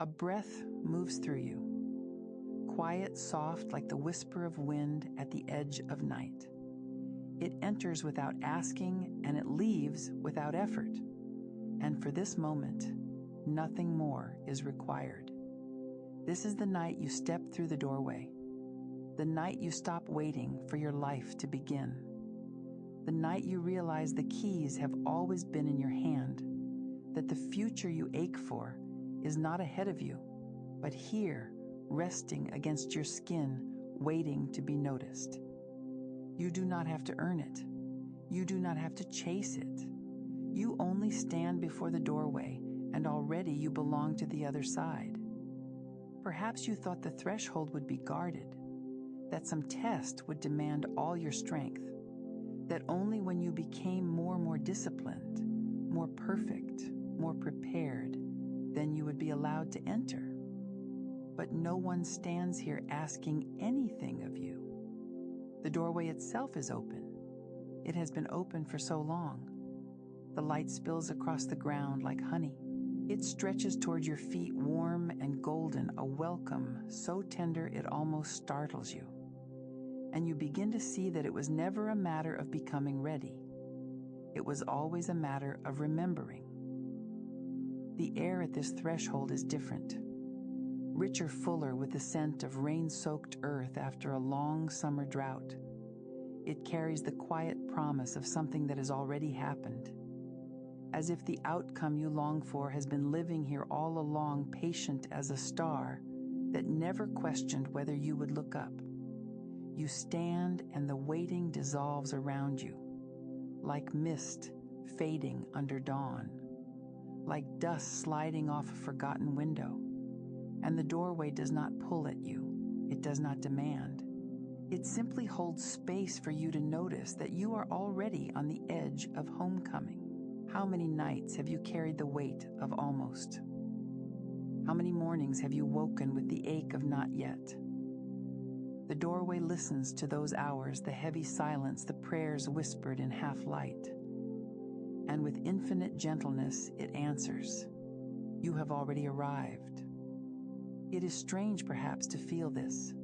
A breath moves through you, quiet, soft, like the whisper of wind at the edge of night. It enters without asking, and it leaves without effort. And for this moment, nothing more is required. This is the night you step through the doorway, the night you stop waiting for your life to begin, the night you realize the keys have always been in your hand, that the future you ache for is not ahead of you, but here, resting against your skin, waiting to be noticed. You do not have to earn it. You do not have to chase it. You only stand before the doorway, and already you belong to the other side. Perhaps you thought the threshold would be guarded, that some test would demand all your strength, that only when you became more disciplined, more perfect, more prepared, then you would be allowed to enter. But no one stands here asking anything of you. The doorway itself is open. It has been open for so long. The light spills across the ground like honey. It stretches toward your feet, warm and golden, a welcome so tender it almost startles you. And you begin to see that it was never a matter of becoming ready. It was always a matter of remembering. The air at this threshold is different, richer, fuller, with the scent of rain-soaked earth after a long summer drought. It carries the quiet promise of something that has already happened, as if the outcome you long for has been living here all along, patient as a star that never questioned whether you would look up. You stand and the waiting dissolves around you, like mist fading under dawn, like dust sliding off a forgotten window. And the doorway does not pull at you. It does not demand. It simply holds space for you to notice that you are already on the edge of homecoming. How many nights have you carried the weight of almost? How many mornings have you woken with the ache of not yet? The doorway listens to those hours, the heavy silence, the prayers whispered in half light. And with infinite gentleness, it answers. You have already arrived. It is strange, perhaps, to feel this,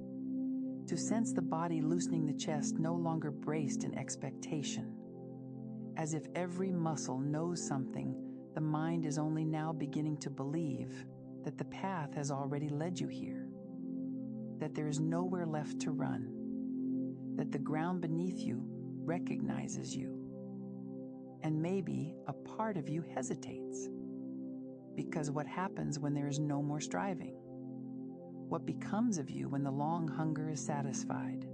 to sense the body loosening, the chest no longer braced in expectation. As if every muscle knows something, the mind is only now beginning to believe that the path has already led you here, that there is nowhere left to run, that the ground beneath you recognizes you. And maybe a part of you hesitates. Because what happens when there is no more striving? What becomes of you when the long hunger is satisfied?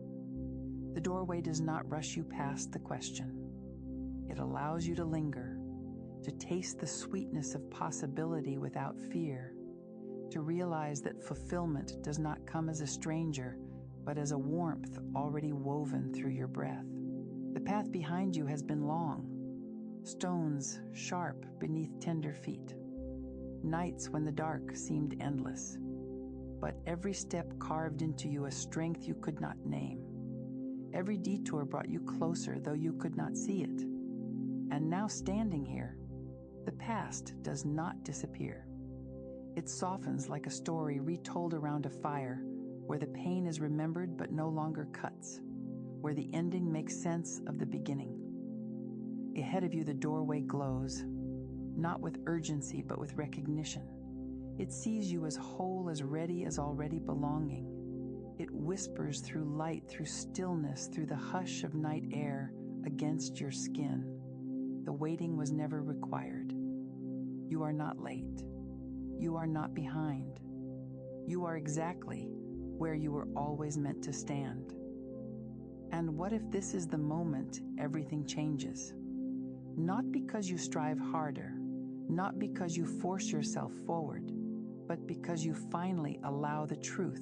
The doorway does not rush you past the question. It allows you to linger, to taste the sweetness of possibility without fear, to realize that fulfillment does not come as a stranger, but as a warmth already woven through your breath. The path behind you has been long, stones sharp beneath tender feet, nights when the dark seemed endless, but every step carved into you a strength you could not name. Every detour brought you closer, though you could not see it. And now standing here, the past does not disappear. It softens like a story retold around a fire, where the pain is remembered but no longer cuts, where the ending makes sense of the beginning. Ahead of you, the doorway glows, not with urgency, but with recognition. It sees you as whole, as ready, as already belonging. It whispers through light, through stillness, through the hush of night air against your skin. The waiting was never required. You are not late. You are not behind. You are exactly where you were always meant to stand. And what if this is the moment everything changes? Not because you strive harder, not because you force yourself forward, but because you finally allow the truth.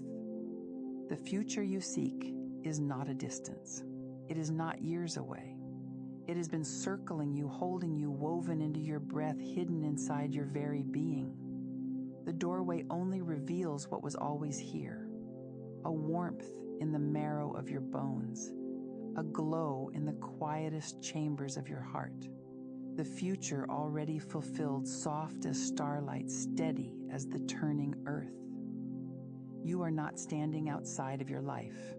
The future you seek is not a distance. It is not years away. It has been circling you, holding you, woven into your breath, hidden inside your very being. The doorway only reveals what was always here, a warmth in the marrow of your bones, a glow in the quietest chambers of your heart. The future already fulfilled, soft as starlight, steady as the turning earth. You are not standing outside of your life.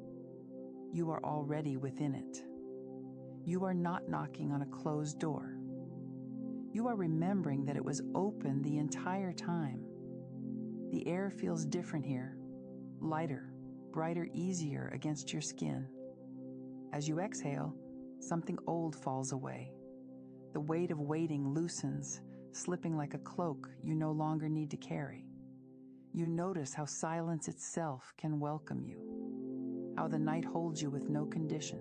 You are already within it. You are not knocking on a closed door. You are remembering that it was open the entire time. The air feels different here, lighter, brighter, easier against your skin. As you exhale, something old falls away. The weight of waiting loosens, slipping like a cloak you no longer need to carry. You notice how silence itself can welcome you, how the night holds you with no condition,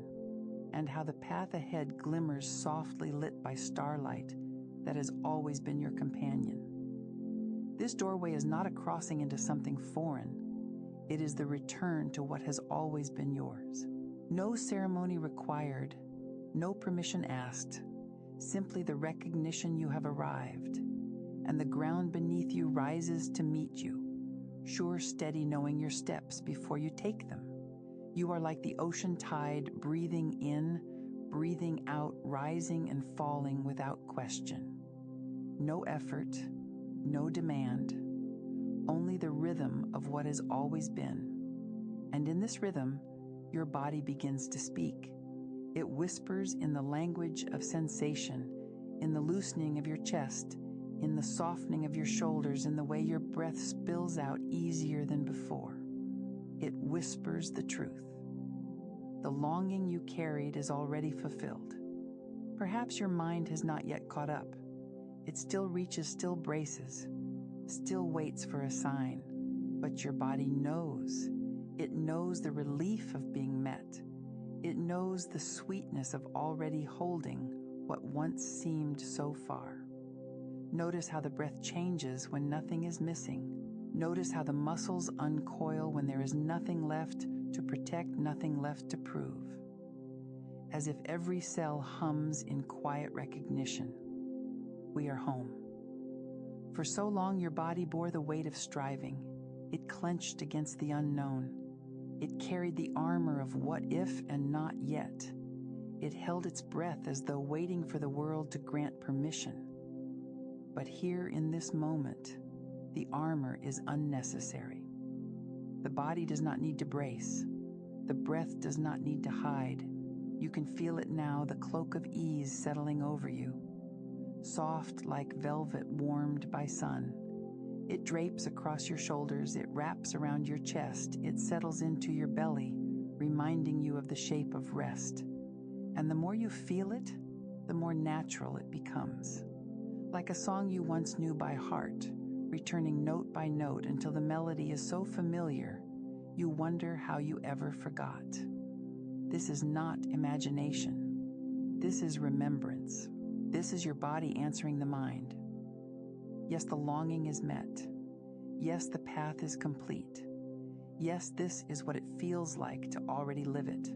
and how the path ahead glimmers softly lit by starlight that has always been your companion. This doorway is not a crossing into something foreign. It is the return to what has always been yours. No ceremony required, no permission asked, simply the recognition you have arrived, and the ground beneath you rises to meet you, sure, steady, knowing your steps before you take them. You are like the ocean tide, breathing in, breathing out, rising and falling without question. No effort, no demand, only the rhythm of what has always been. And in this rhythm, your body begins to speak. It whispers in the language of sensation, in the loosening of your chest, in the softening of your shoulders, in the way your breath spills out easier than before. It whispers the truth. The longing you carried is already fulfilled. Perhaps your mind has not yet caught up. It still reaches, still braces, still waits for a sign, but your body knows. It knows the relief of being met. It knows the sweetness of already holding what once seemed so far. Notice how the breath changes when nothing is missing. Notice how the muscles uncoil when there is nothing left to protect, nothing left to prove. As if every cell hums in quiet recognition. We are home. For so long your body bore the weight of striving. It clenched against the unknown. It carried the armor of what if and not yet. It held its breath as though waiting for the world to grant permission. But here in this moment, the armor is unnecessary. The body does not need to brace. The breath does not need to hide. You can feel it now, the cloak of ease settling over you. Soft like velvet warmed by sun. It drapes across your shoulders, it wraps around your chest, it settles into your belly, reminding you of the shape of rest. And the more you feel it, the more natural it becomes. Like a song you once knew by heart, returning note by note until the melody is so familiar, you wonder how you ever forgot. This is not imagination. This is remembrance. This is your body answering the mind. Yes, the longing is met. Yes, the path is complete. Yes, this is what it feels like to already live it.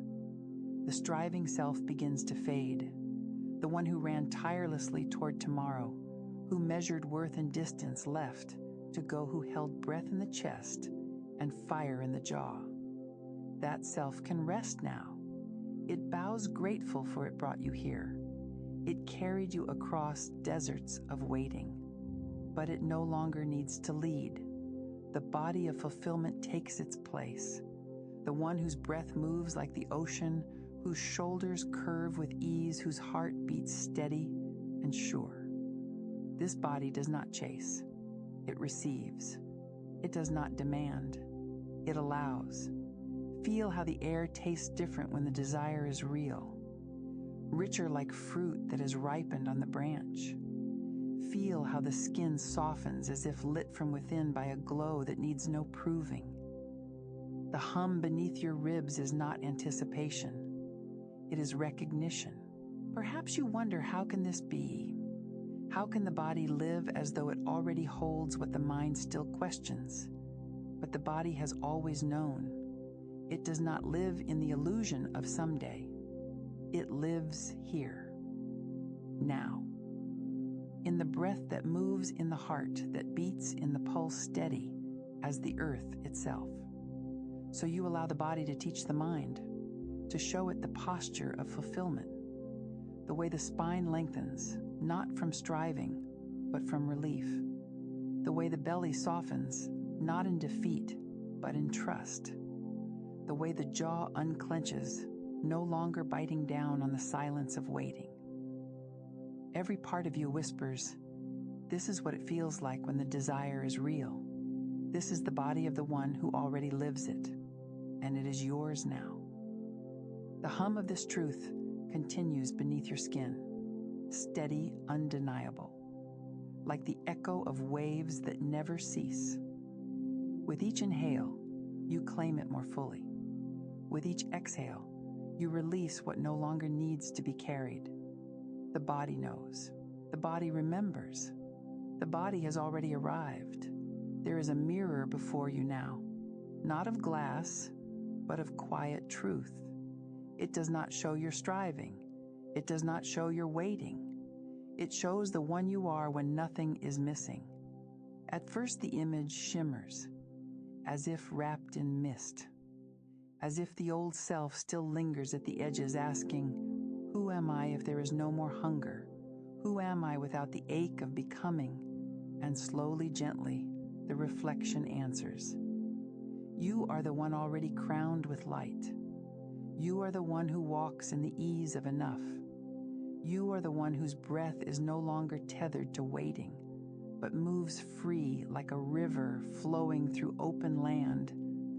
The striving self begins to fade. The one who ran tirelessly toward tomorrow, who measured worth and distance, left to go, who held breath in the chest and fire in the jaw. That self can rest now. It bows grateful for it brought you here. It carried you across deserts of waiting, but it no longer needs to lead. The body of fulfillment takes its place. The one whose breath moves like the ocean, whose shoulders curve with ease, whose heart beats steady and sure. This body does not chase. It receives. It does not demand. It allows. Feel how the air tastes different when the desire is real. Richer like fruit that has ripened on the branch. Feel how the skin softens as if lit from within by a glow that needs no proving. The hum beneath your ribs is not anticipation. It is recognition. Perhaps you wonder, how can this be? How can the body live as though it already holds what the mind still questions? But the body has always known. It does not live in the illusion of someday. It lives here, now. In the breath that moves in the heart, that beats in the pulse steady as the earth itself. So you allow the body to teach the mind, to show it the posture of fulfillment, the way the spine lengthens, not from striving, but from relief. The way the belly softens, not in defeat, but in trust. The way the jaw unclenches, no longer biting down on the silence of waiting. Every part of you whispers, "This is what it feels like when the desire is real. This is the body of the one who already lives it, and it is yours now." The hum of this truth continues beneath your skin, steady, undeniable, like the echo of waves that never cease. With each inhale, you claim it more fully. With each exhale, you release what no longer needs to be carried. The body knows. The body remembers. The body has already arrived. There is a mirror before you now, not of glass, but of quiet truth. It does not show your striving. It does not show your waiting. It shows the one you are when nothing is missing. At first, the image shimmers, as if wrapped in mist, as if the old self still lingers at the edges asking, "Who am I if there is no more hunger? Who am I without the ache of becoming?" And slowly, gently, the reflection answers. You are the one already crowned with light. You are the one who walks in the ease of enough. You are the one whose breath is no longer tethered to waiting, but moves free like a river flowing through open land,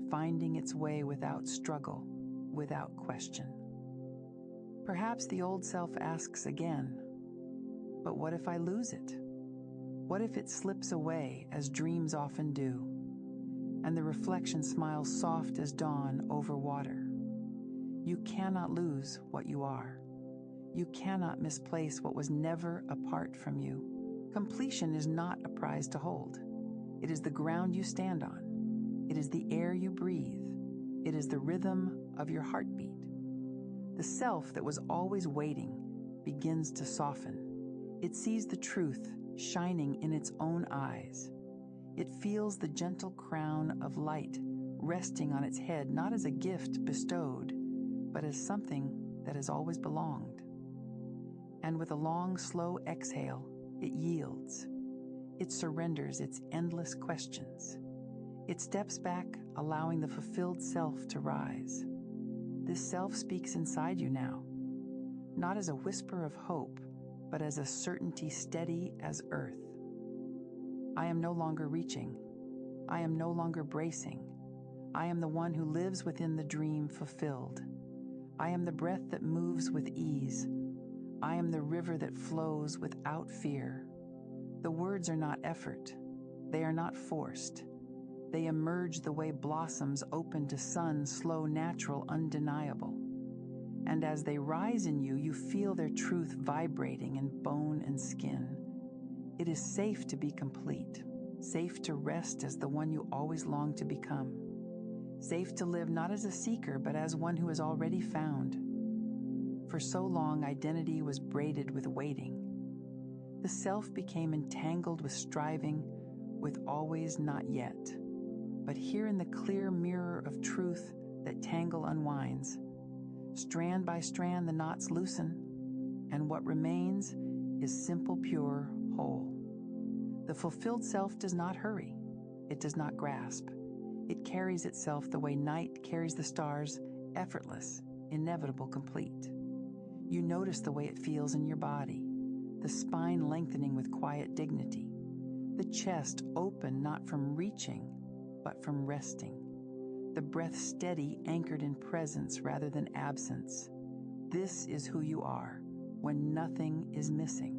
finding its way without struggle, without question. Perhaps the old self asks again, "But what if I lose it? What if it slips away as dreams often do?" And the reflection smiles soft as dawn over water. You cannot lose what you are. You cannot misplace what was never apart from you. Completion is not a prize to hold. It is the ground you stand on. It is the air you breathe. It is the rhythm of your heartbeat. The self that was always waiting begins to soften. It sees the truth shining in its own eyes. It feels the gentle crown of light resting on its head, not as a gift bestowed, but as something that has always belonged. And with a long, slow exhale, it yields. It surrenders its endless questions. It steps back, allowing the fulfilled self to rise. This self speaks inside you now, not as a whisper of hope, but as a certainty steady as earth. I am no longer reaching. I am no longer bracing. I am the one who lives within the dream fulfilled. I am the breath that moves with ease. I am the river that flows without fear. The words are not effort. They are not forced. They emerge the way blossoms open to sun, slow, natural, undeniable. And as they rise in you, you feel their truth vibrating in bone and skin. It is safe to be complete, safe to rest as the one you always longed to become, safe to live not as a seeker, but as one who is already found. For so long, identity was braided with waiting. The self became entangled with striving, with always not yet. But here in the clear mirror of truth that tangle unwinds, strand by strand the knots loosen, and what remains is simple, pure, whole. The fulfilled self does not hurry. It does not grasp. It carries itself the way night carries the stars, effortless, inevitable, complete. You notice the way it feels in your body, the spine lengthening with quiet dignity, the chest open not from reaching, but from resting, the breath steady, anchored in presence rather than absence. This is who you are when nothing is missing.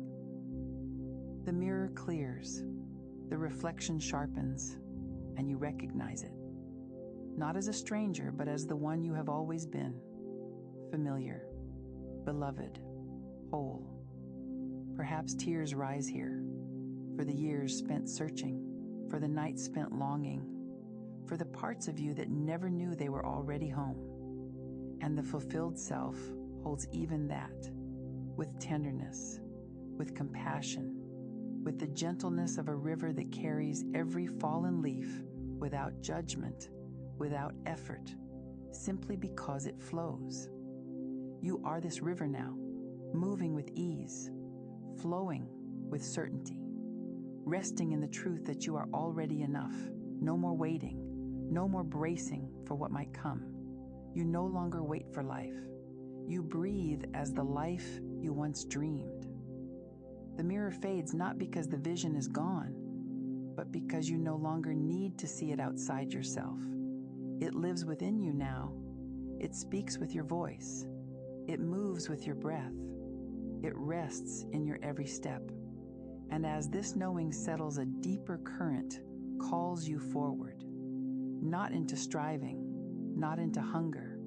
The mirror clears, the reflection sharpens, and you recognize it, not as a stranger, but as the one you have always been, familiar, beloved, whole. Perhaps tears rise here, for the years spent searching, for the nights spent longing, for the parts of you that never knew they were already home. And the fulfilled self holds even that, with tenderness, with compassion, with the gentleness of a river that carries every fallen leaf without judgment, without effort, simply because it flows. You are this river now, moving with ease, flowing with certainty, resting in the truth that you are already enough. No more waiting, no more bracing for what might come. You no longer wait for life. You breathe as the life you once dreamed. The mirror fades not because the vision is gone, but because you no longer need to see it outside yourself. It lives within you now. It speaks with your voice. It moves with your breath. It rests in your every step. And as this knowing settles, a deeper current calls you forward, not into striving, not into hunger,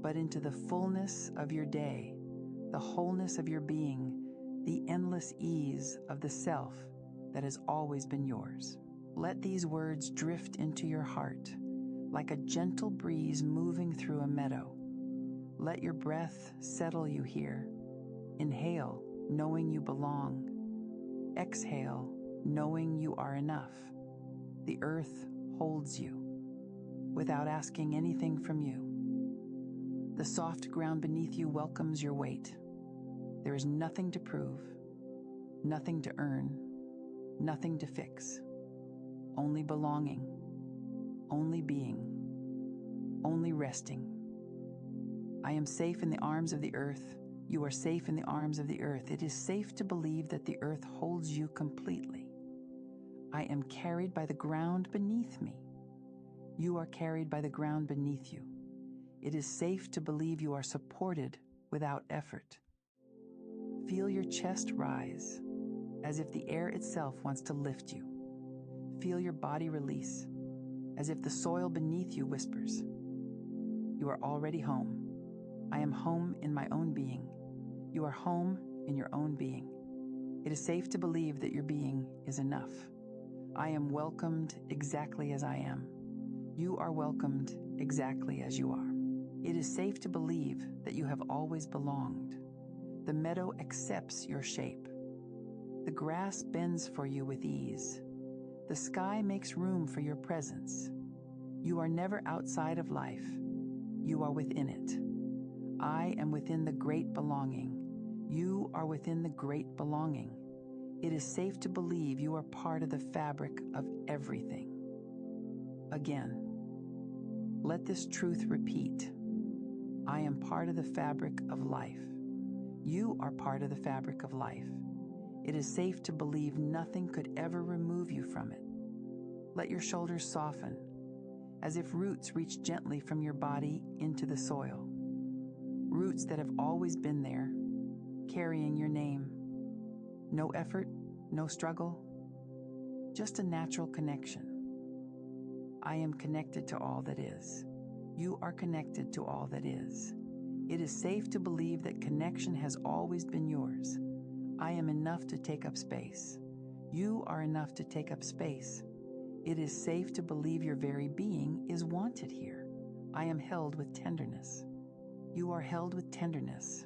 but into the fullness of your day, the wholeness of your being, the endless ease of the self that has always been yours. Let these words drift into your heart like a gentle breeze moving through a meadow. Let your breath settle you here. Inhale, knowing you belong. Exhale, knowing you are enough. The earth holds you without asking anything from you. The soft ground beneath you welcomes your weight. There is nothing to prove, nothing to earn, nothing to fix. Only belonging, only being, only resting. I am safe in the arms of the earth. You are safe in the arms of the earth. It is safe to believe that the earth holds you completely. I am carried by the ground beneath me. You are carried by the ground beneath you. It is safe to believe you are supported without effort. Feel your chest rise, as if the air itself wants to lift you. Feel your body release, as if the soil beneath you whispers. You are already home. I am home in my own being. You are home in your own being. It is safe to believe that your being is enough. I am welcomed exactly as I am. You are welcomed exactly as you are. It is safe to believe that you have always belonged. The meadow accepts your shape. The grass bends for you with ease. The sky makes room for your presence. You are never outside of life. You are within it. I am within the great belonging. You are within the great belonging. It is safe to believe you are part of the fabric of everything. Again, let this truth repeat. I am part of the fabric of life. You are part of the fabric of life. It is safe to believe nothing could ever remove you from it. Let your shoulders soften, as if roots reach gently from your body into the soil. Roots that have always been there, carrying your name. No effort, no struggle, just a natural connection. I am connected to all that is. You are connected to all that is. It is safe to believe that connection has always been yours. I am enough to take up space. You are enough to take up space. It is safe to believe your very being is wanted here. I am held with tenderness. You are held with tenderness.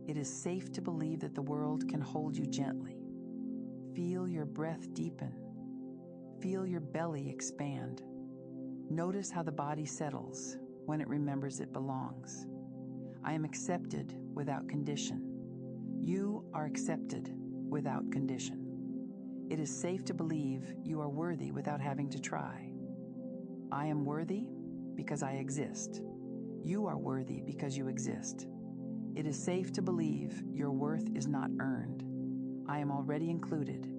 It is safe to believe that the world can hold you gently. Feel your breath deepen. Feel your belly expand. Notice how the body settles when it remembers it belongs. I am accepted without condition. You are accepted without condition. It is safe to believe you are worthy without having to try. I am worthy because I exist. You are worthy because you exist. It is safe to believe your worth is not earned. I am already included.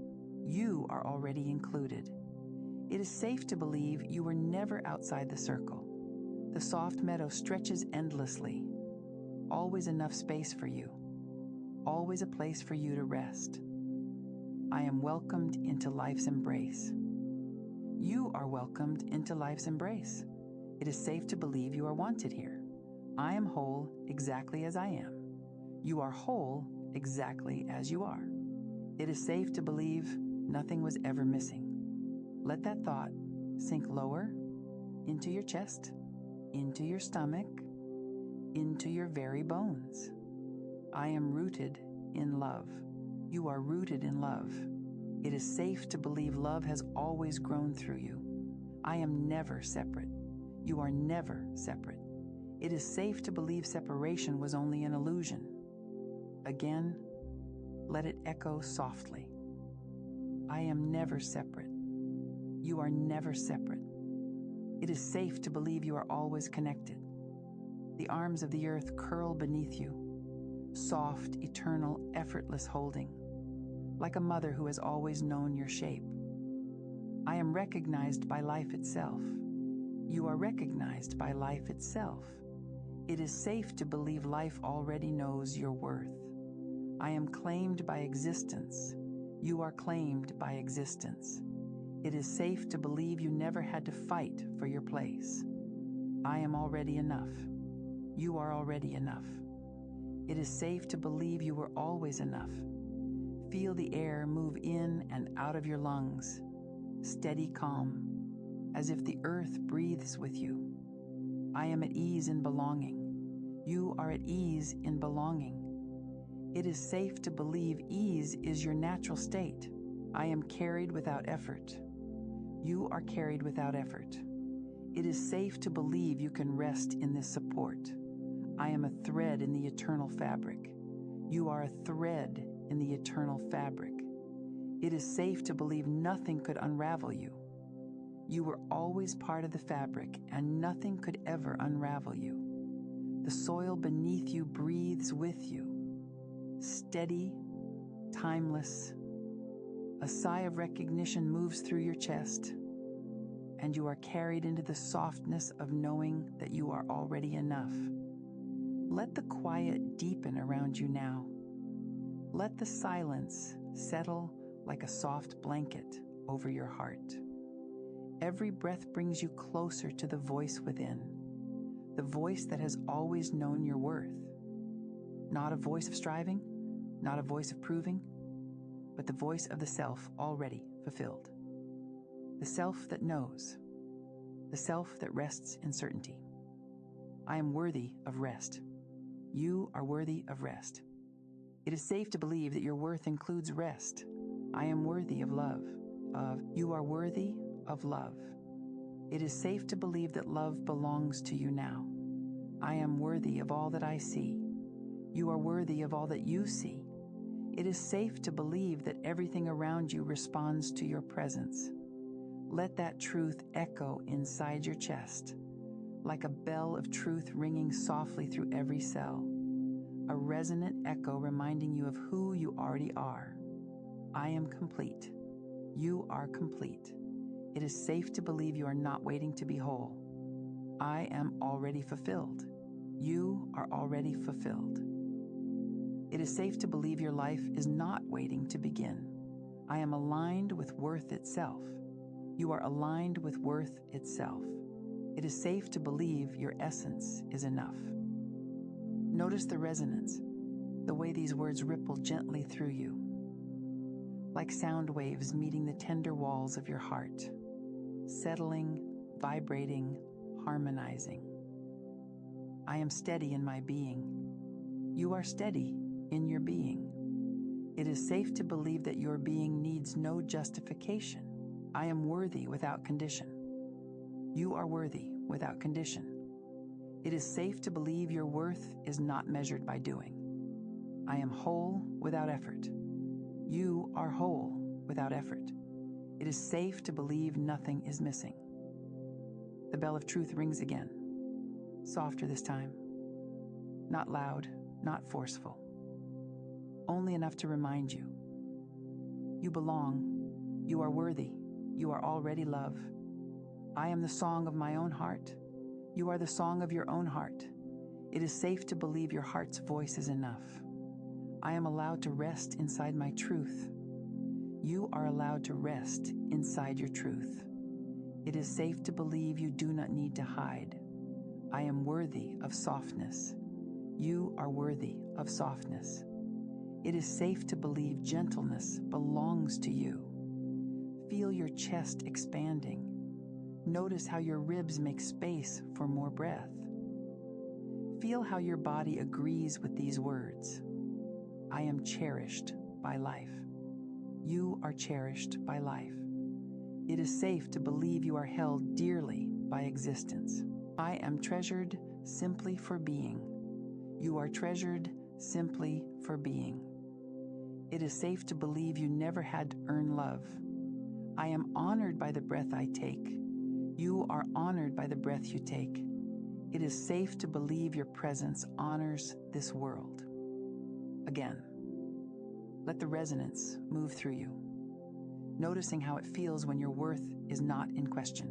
You are already included. It is safe to believe you were never outside the circle. The soft meadow stretches endlessly. Always enough space for you. Always a place for you to rest. I am welcomed into life's embrace. You are welcomed into life's embrace. It is safe to believe you are wanted here. I am whole exactly as I am. You are whole exactly as you are. It is safe to believe nothing was ever missing. Let that thought sink lower into your chest, into your stomach, into your very bones. I am rooted in love. You are rooted in love. It is safe to believe love has always grown through you. I am never separate. You are never separate. It is safe to believe separation was only an illusion. Again, Let it echo softly. I am never separate. You are never separate. It is safe to believe you are always connected. The arms of the earth curl beneath you, soft, eternal, effortless holding, like a mother who has always known your shape. I am recognized by life itself. You are recognized by life itself. It is safe to believe life already knows your worth. I am claimed by existence. You are claimed by existence. It is safe to believe you never had to fight for your place. I am already enough. You are already enough. It is safe to believe you were always enough. Feel the air move in and out of your lungs, steady calm, as if the earth breathes with you. I am at ease in belonging. You are at ease in belonging. It is safe to believe ease is your natural state. I am carried without effort. You are carried without effort. It is safe to believe you can rest in this support. I am a thread in the eternal fabric. You are a thread in the eternal fabric. It is safe to believe nothing could unravel you. You were always part of the fabric, and nothing could ever unravel you. The soil beneath you breathes with you. Steady, timeless. A sigh of recognition moves through your chest, and you are carried into the softness of knowing that you are already enough. Let the quiet deepen around you now. Let the silence settle like a soft blanket over your heart. Every breath brings you closer to the voice within, the voice that has always known your worth. Not a voice of striving, not a voice of proving, but the voice of the self already fulfilled. The self that knows, the self that rests in certainty. I am worthy of rest. You are worthy of rest. It is safe to believe that your worth includes rest. I am worthy of love. You are worthy of love. It is safe to believe that love belongs to you now. I am worthy of all that I see. You are worthy of all that you see. It is safe to believe that everything around you responds to your presence. Let that truth echo inside your chest, like a bell of truth ringing softly through every cell, a resonant echo reminding you of who you already are. I am complete. You are complete. It is safe to believe you are not waiting to be whole. I am already fulfilled. You are already fulfilled. It is safe to believe your life is not waiting to begin. I am aligned with worth itself. You are aligned with worth itself. It is safe to believe your essence is enough. Notice the resonance, the way these words ripple gently through you, like sound waves meeting the tender walls of your heart, settling, vibrating, harmonizing. I am steady in my being. You are steady in your being. It is safe to believe that your being needs no justification. I am worthy without condition. You are worthy without condition. It is safe to believe your worth is not measured by doing. I am whole without effort. You are whole without effort. It is safe to believe nothing is missing. The bell of truth rings again, softer this time, not loud, not forceful, only enough to remind you. You belong. You are worthy. You are already love. I am the song of my own heart. You are the song of your own heart. It is safe to believe your heart's voice is enough. I am allowed to rest inside my truth. You are allowed to rest inside your truth. It is safe to believe you do not need to hide. I am worthy of softness. You are worthy of softness. It is safe to believe gentleness belongs to you. Feel your chest expanding. Notice how your ribs make space for more breath. Feel how your body agrees with these words. I am cherished by life. You are cherished by life. It is safe to believe you are held dearly by existence. I am treasured simply for being. You are treasured simply for being. It is safe to believe you never had to earn love. I am honored by the breath I take. You are honored by the breath you take. It is safe to believe your presence honors this world. Again, let the resonance move through you, noticing how it feels when your worth is not in question,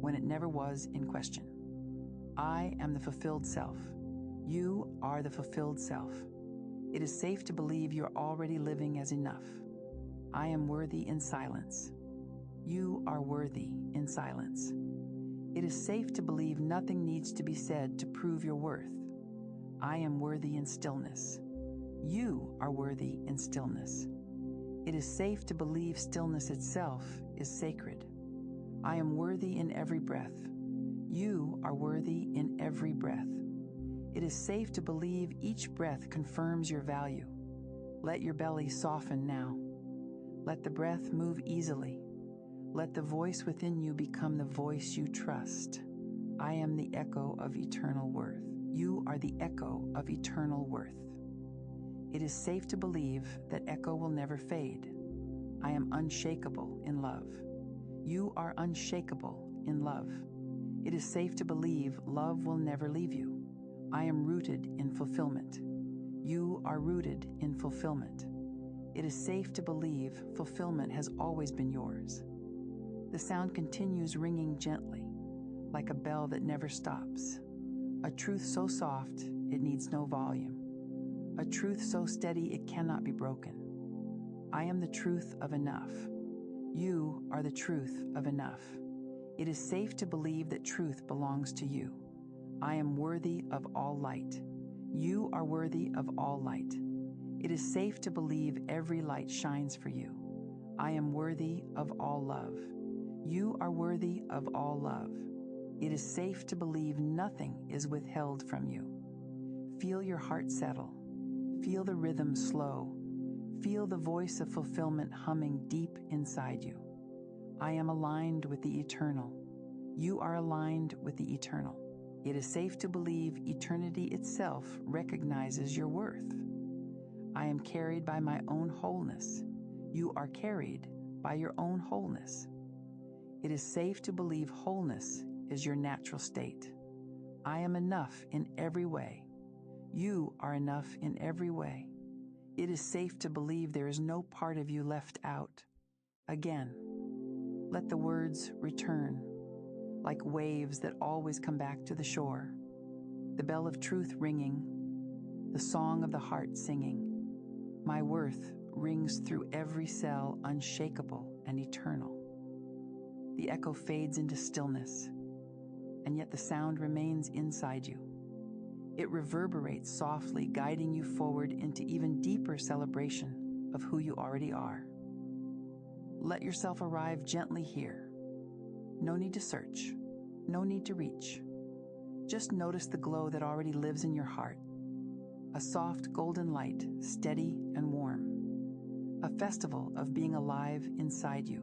when it never was in question. I am the fulfilled self. You are the fulfilled self. It is safe to believe you're already living as enough. I am worthy in silence. You are worthy in silence. It is safe to believe nothing needs to be said to prove your worth. I am worthy in stillness. You are worthy in stillness. It is safe to believe stillness itself is sacred. I am worthy in every breath. You are worthy in every breath. It is safe to believe each breath confirms your value. Let your belly soften now. Let the breath move easily. Let the voice within you become the voice you trust. I am the echo of eternal worth. You are the echo of eternal worth. It is safe to believe that echo will never fade. I am unshakable in love. You are unshakable in love. It is safe to believe love will never leave you. I am rooted in fulfillment. You are rooted in fulfillment. It is safe to believe fulfillment has always been yours. The sound continues ringing gently, like a bell that never stops. A truth so soft, it needs no volume. A truth so steady, it cannot be broken. I am the truth of enough. You are the truth of enough. It is safe to believe that truth belongs to you. I am worthy of all light. You are worthy of all light. It is safe to believe every light shines for you. I am worthy of all love. You are worthy of all love. It is safe to believe nothing is withheld from you. Feel your heart settle. Feel the rhythm slow. Feel the voice of fulfillment humming deep inside you. I am aligned with the eternal. You are aligned with the eternal. It is safe to believe eternity itself recognizes your worth. I am carried by my own wholeness. You are carried by your own wholeness. It is safe to believe wholeness is your natural state. I am enough in every way. You are enough in every way. It is safe to believe there is no part of you left out. Again, let the words return, like waves that always come back to the shore. The bell of truth ringing, the song of the heart singing. My worth rings through every cell, unshakable and eternal. The echo fades into stillness, and yet the sound remains inside you. It reverberates softly, guiding you forward into even deeper celebration of who you already are. Let yourself arrive gently here. No need to search, no need to reach. Just notice the glow that already lives in your heart. A soft golden light, steady and warm. A festival of being alive inside you.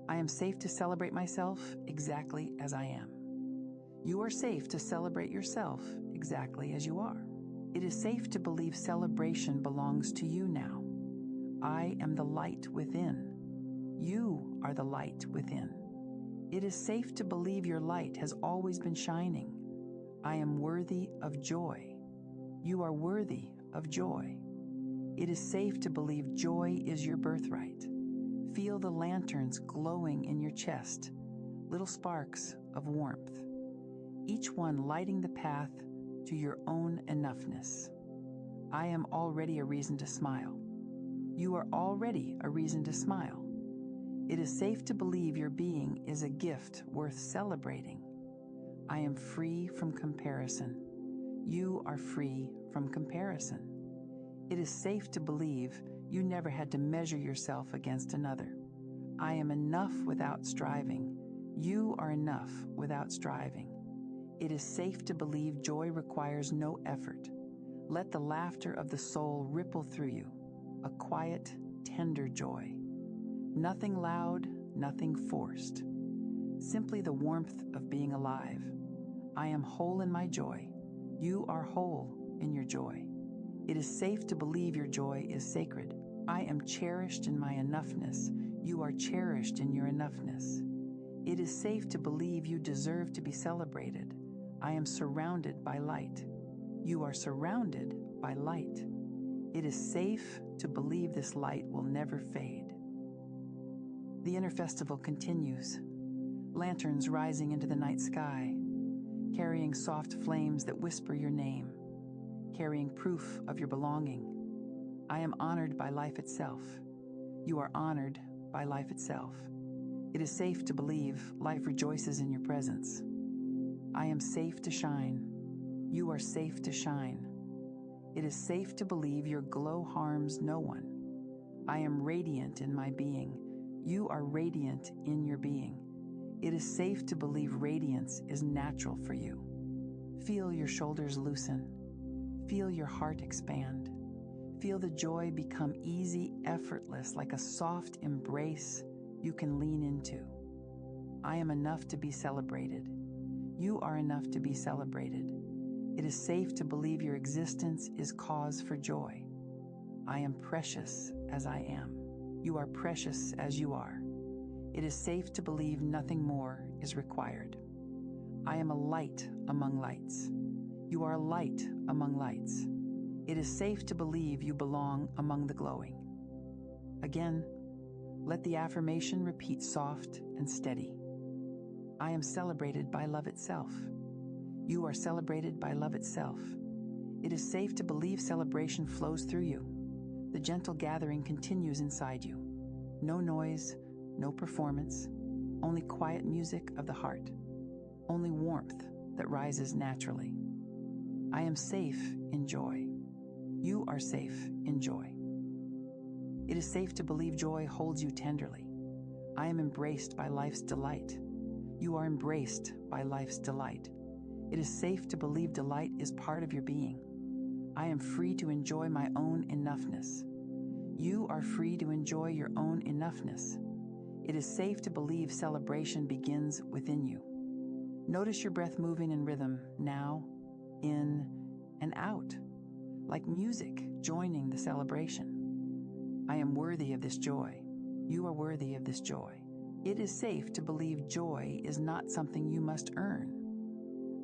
I am safe to celebrate myself exactly as I am. You are safe to celebrate yourself exactly as you are. It is safe to believe celebration belongs to you now. I am the light within. You are the light within. It is safe to believe your light has always been shining. I am worthy of joy. You are worthy of joy. It is safe to believe joy is your birthright. Feel the lanterns glowing in your chest, little sparks of warmth, each one lighting the path to your own enoughness. I am already a reason to smile. You are already a reason to smile. It is safe to believe your being is a gift worth celebrating. I am free from comparison. You are free from comparison. It is safe to believe you never had to measure yourself against another. I am enough without striving. You are enough without striving. It is safe to believe joy requires no effort. Let the laughter of the soul ripple through you, a quiet, tender joy. Nothing loud, nothing forced. Simply the warmth of being alive. I am whole in my joy. You are whole in your joy. It is safe to believe your joy is sacred. I am cherished in my enoughness. You are cherished in your enoughness. It is safe to believe you deserve to be celebrated. I am surrounded by light. You are surrounded by light. It is safe to believe this light will never fade. The inner festival continues. Lanterns rising into the night sky, carrying soft flames that whisper your name, carrying proof of your belonging. I am honored by life itself. You are honored by life itself. It is safe to believe life rejoices in your presence. I am safe to shine. You are safe to shine. It is safe to believe your glow harms no one. I am radiant in my being. You are radiant in your being. It is safe to believe radiance is natural for you. Feel your shoulders loosen. Feel your heart expand. Feel the joy become easy, effortless, like a soft embrace you can lean into. I am enough to be celebrated. You are enough to be celebrated. It is safe to believe your existence is cause for joy. I am precious as I am. You are precious as you are. It is safe to believe nothing more is required. I am a light among lights. You are a light among lights. It is safe to believe you belong among the glowing. Again, let the affirmation repeat soft and steady. I am celebrated by love itself. You are celebrated by love itself. It is safe to believe celebration flows through you. The gentle gathering continues inside you. No noise, no performance, only quiet music of the heart, only warmth that rises naturally. I am safe in joy. You are safe in joy. It is safe to believe joy holds you tenderly. I am embraced by life's delight. You are embraced by life's delight. It is safe to believe delight is part of your being. I am free to enjoy my own enoughness. You are free to enjoy your own enoughness. It is safe to believe celebration begins within you. Notice your breath moving in rhythm now, in, and out, like music joining the celebration. I am worthy of this joy. You are worthy of this joy. It is safe to believe joy is not something you must earn.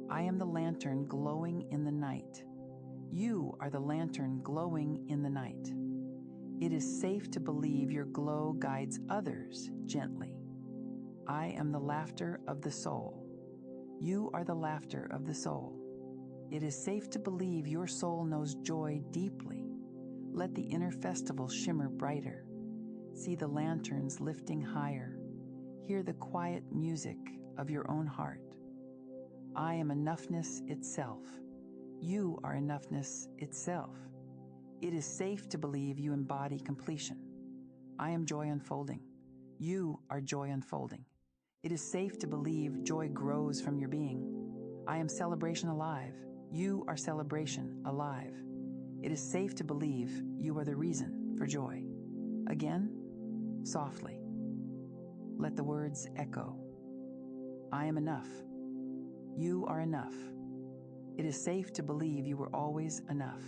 I am the lantern glowing in the night. You are the lantern glowing in the night. It is safe to believe your glow guides others gently. I am the laughter of the soul. You are the laughter of the soul. It is safe to believe your soul knows joy deeply. Let the inner festival shimmer brighter. See the lanterns lifting higher. Hear the quiet music of your own heart. I am enoughness itself. You are enoughness itself. It is safe to believe you embody completion. I am joy unfolding. You are joy unfolding. It is safe to believe joy grows from your being. I am celebration alive. You are celebration alive. It is safe to believe you are the reason for joy. Again, softly. Let the words echo. I am enough. You are enough. It is safe to believe you were always enough.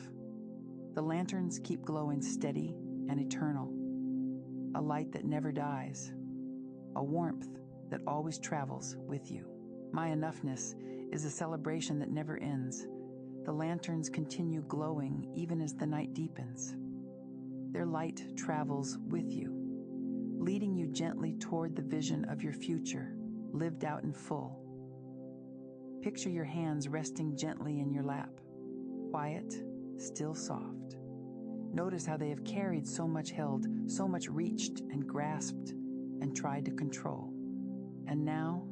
The lanterns keep glowing steady and eternal. A light that never dies. A warmth that always travels with you. My enoughness is a celebration that never ends. The lanterns continue glowing even as the night deepens. Their light travels with you, leading you gently toward the vision of your future, lived out in full. Picture your hands resting gently in your lap, quiet, still soft. Notice how they have carried so much, held, so much reached and grasped and tried to control. And now,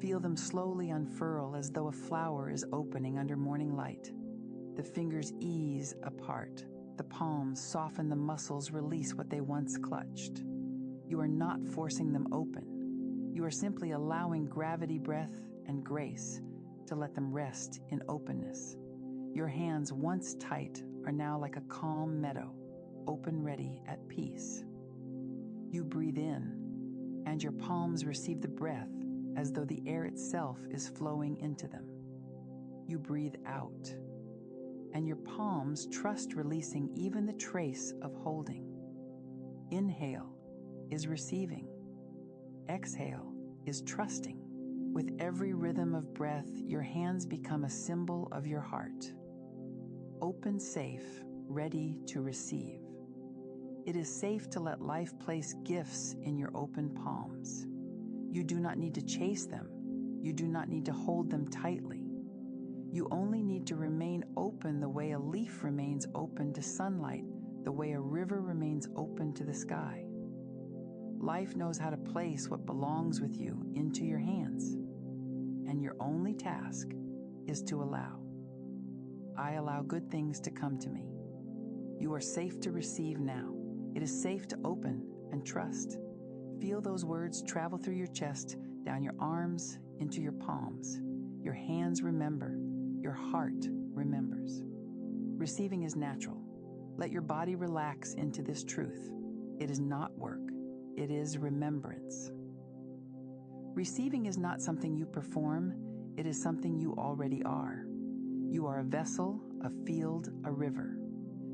feel them slowly unfurl as though a flower is opening under morning light. The fingers ease apart. The palms soften, the muscles release what they once clutched. You are not forcing them open. You are simply allowing gravity, breath, and grace to let them rest in openness. Your hands, once tight, are now like a calm meadow, open, ready, at peace. You breathe in, and your palms receive the breath as though the air itself is flowing into them. You breathe out. and your palms trust releasing even the trace of holding. Inhale is receiving. Exhale is trusting. With every rhythm of breath, your hands become a symbol of your heart. Open, safe, ready to receive. It is safe to let life place gifts in your open palms. You do not need to chase them. You do not need to hold them tightly. You only need to remain open the way a leaf remains open to sunlight, the way a river remains open to the sky. Life knows how to place what belongs with you into your hands, and your only task is to allow. I allow good things to come to me. You are safe to receive now. It is safe to open and trust. Feel those words travel through your chest, down your arms, into your palms. Your hands remember. Your heart remembers. Receiving is natural. Let your body relax into this truth. It is not work. It is remembrance. Receiving is not something you perform. It is something you already are. You are a vessel, a field, a river.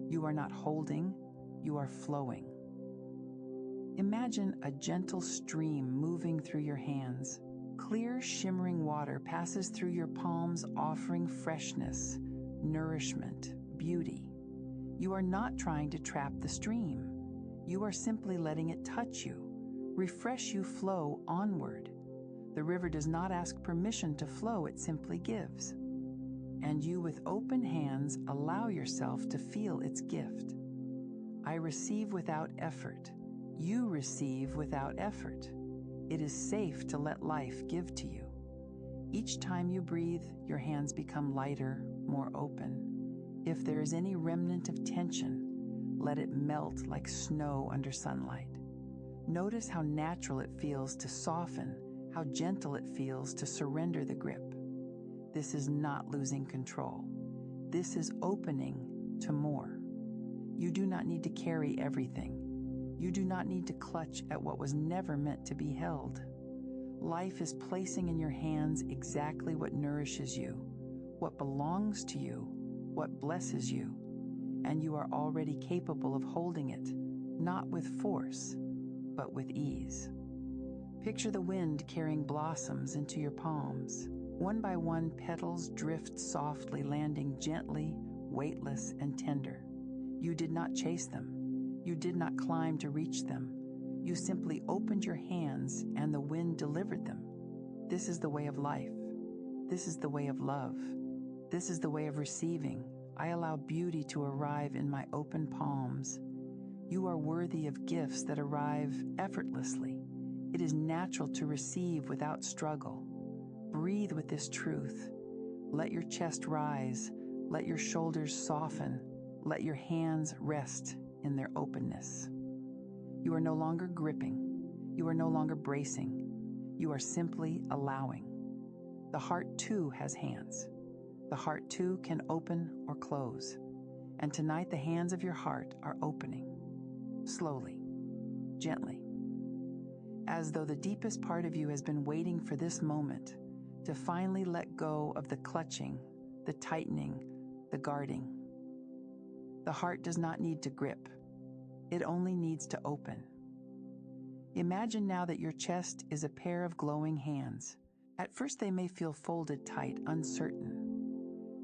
You are not holding. You are flowing. Imagine a gentle stream moving through your hands. Clear, shimmering water passes through your palms, offering freshness, nourishment, beauty. You are not trying to trap the stream. You are simply letting it touch you, refresh you, flow onward. The river does not ask permission to flow, it simply gives. And you, with open hands, allow yourself to feel its gift. I receive without effort. You receive without effort. It is safe to let life give to you. Each time you breathe, your hands become lighter, more open. If there is any remnant of tension, let it melt like snow under sunlight. Notice how natural it feels to soften, how gentle it feels to surrender the grip. This is not losing control. This is opening to more. You do not need to carry everything. You do not need to clutch at what was never meant to be held. Life is placing in your hands exactly what nourishes you, what belongs to you, what blesses you, and you are already capable of holding it, not with force, but with ease. Picture the wind carrying blossoms into your palms. One by one, petals drift softly, landing gently, weightless, and tender. You did not chase them. You did not climb to reach them. You simply opened your hands and the wind delivered them. This is the way of life. This is the way of love. This is the way of receiving. I allow beauty to arrive in my open palms. You are worthy of gifts that arrive effortlessly. It is natural to receive without struggle. Breathe with this truth. Let your chest rise. Let your shoulders soften. Let your hands rest in their openness. You are no longer gripping. You are no longer bracing. You are simply allowing. The heart too has hands. The heart too can open or close. And tonight the hands of your heart are opening. Slowly, gently. As though the deepest part of you has been waiting for this moment to finally let go of the clutching, the tightening, the guarding. The heart does not need to grip. It only needs to open. Imagine now that your chest is a pair of glowing hands. At first they may feel folded tight, uncertain.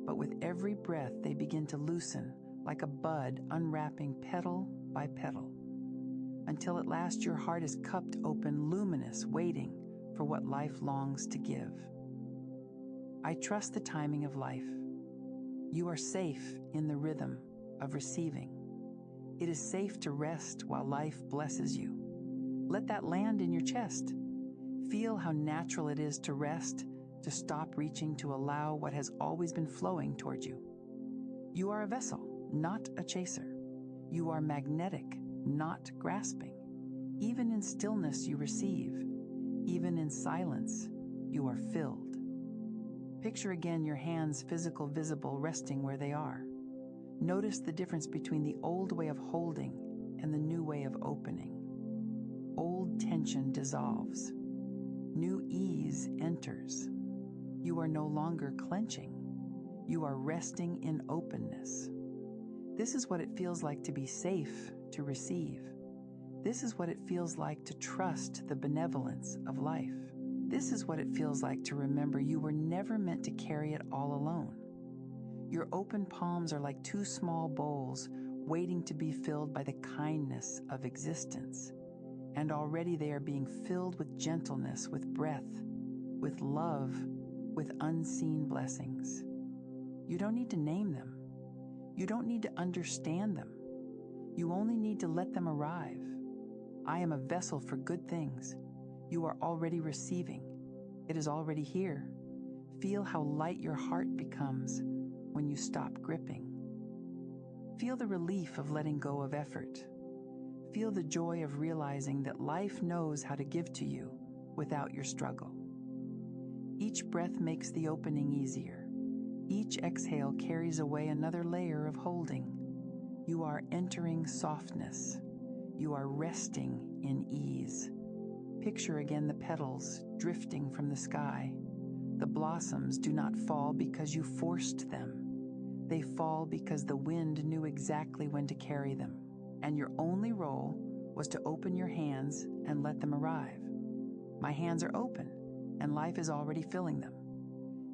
But with every breath they begin to loosen, like a bud unwrapping petal by petal. Until at last your heart is cupped open, luminous, waiting for what life longs to give. I trust the timing of life. You are safe in the rhythm of receiving. It is safe to rest while life blesses you. Let that land in your chest. Feel how natural it is to rest, to stop reaching, to allow what has always been flowing toward you. You are a vessel, not a chaser. You are magnetic, not grasping. Even in stillness you receive. Even in silence, you are filled. Picture again your hands, physical, visible, resting where they are. Notice the difference between the old way of holding and the new way of opening. Old tension dissolves. New ease enters. You are no longer clenching. You are resting in openness. This is what it feels like to be safe to receive. This is what it feels like to trust the benevolence of life. This is what it feels like to remember you were never meant to carry it all alone. Your open palms are like two small bowls waiting to be filled by the kindness of existence. And already they are being filled with gentleness, with breath, with love, with unseen blessings. You don't need to name them. You don't need to understand them. You only need to let them arrive. I am a vessel for good things. You are already receiving. It is already here. Feel how light your heart becomes when you stop gripping. Feel the relief of letting go of effort. Feel the joy of realizing that life knows how to give to you without your struggle. Each breath makes the opening easier. Each exhale carries away another layer of holding. You are entering softness. You are resting in ease. Picture again the petals drifting from the sky. The blossoms do not fall because you forced them. They fall because the wind knew exactly when to carry them, and your only role was to open your hands and let them arrive. My hands are open, and life is already filling them.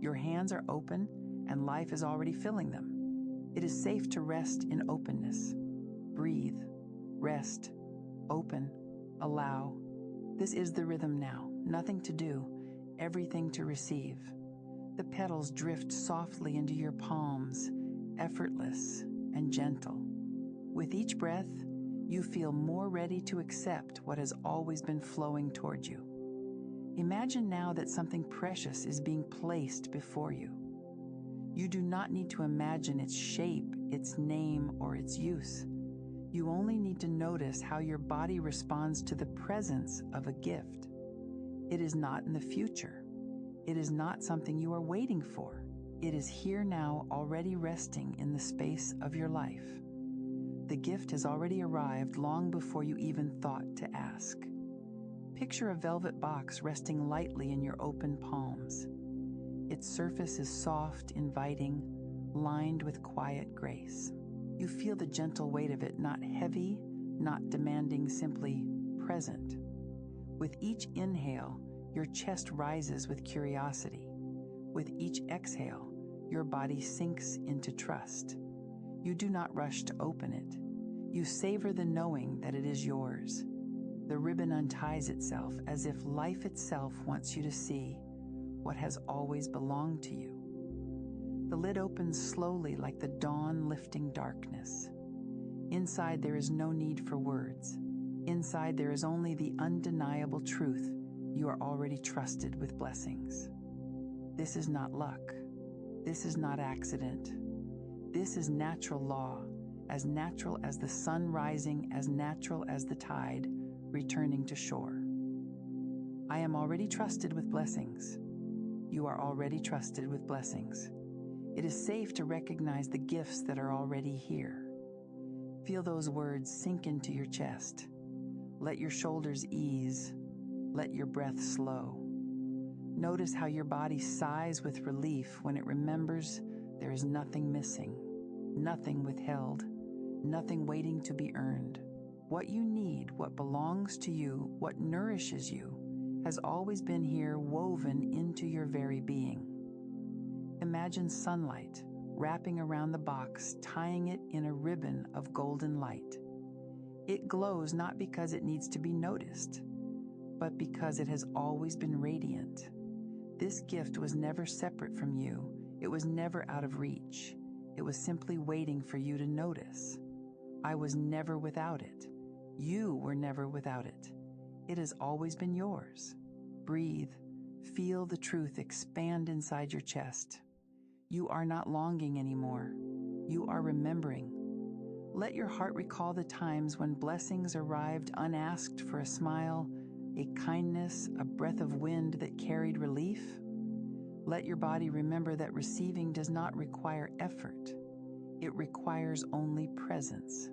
Your hands are open, and life is already filling them. It is safe to rest in openness. Breathe, rest, open, allow. This is the rhythm now. Nothing to do, everything to receive. The petals drift softly into your palms, effortless and gentle. With each breath, you feel more ready to accept what has always been flowing toward you. Imagine now that something precious is being placed before you. You do not need to imagine its shape, its name, or its use. You only need to notice how your body responds to the presence of a gift. It is not in the future. It is not something you are waiting for. It is here now, already resting in the space of your life. The gift has already arrived long before you even thought to ask. Picture a velvet box resting lightly in your open palms. Its surface is soft, inviting, lined with quiet grace. You feel the gentle weight of it, not heavy, not demanding, simply present. With each inhale, your chest rises with curiosity. With each exhale, your body sinks into trust. You do not rush to open it. You savor the knowing that it is yours. The ribbon unties itself as if life itself wants you to see what has always belonged to you. The lid opens slowly like the dawn lifting darkness. Inside there is no need for words. Inside there is only the undeniable truth. You are already trusted with blessings. This is not luck. This is not accident. This is natural law, as natural as the sun rising, as natural as the tide returning to shore. I am already trusted with blessings. You are already trusted with blessings. It is safe to recognize the gifts that are already here. Feel those words sink into your chest. Let your shoulders ease. Let your breath slow. Notice how your body sighs with relief when it remembers there is nothing missing, nothing withheld, nothing waiting to be earned. What you need, what belongs to you, what nourishes you, has always been here, woven into your very being. Imagine sunlight wrapping around the box, tying it in a ribbon of golden light. It glows not because it needs to be noticed, but because it has always been radiant. This gift was never separate from you. It was never out of reach. It was simply waiting for you to notice. I was never without it. You were never without it. It has always been yours. Breathe. Feel the truth expand inside your chest. You are not longing anymore. You are remembering. Let your heart recall the times when blessings arrived unasked, for a smile, a kindness, a breath of wind that carried relief. Let your body remember that receiving does not require effort. It requires only presence.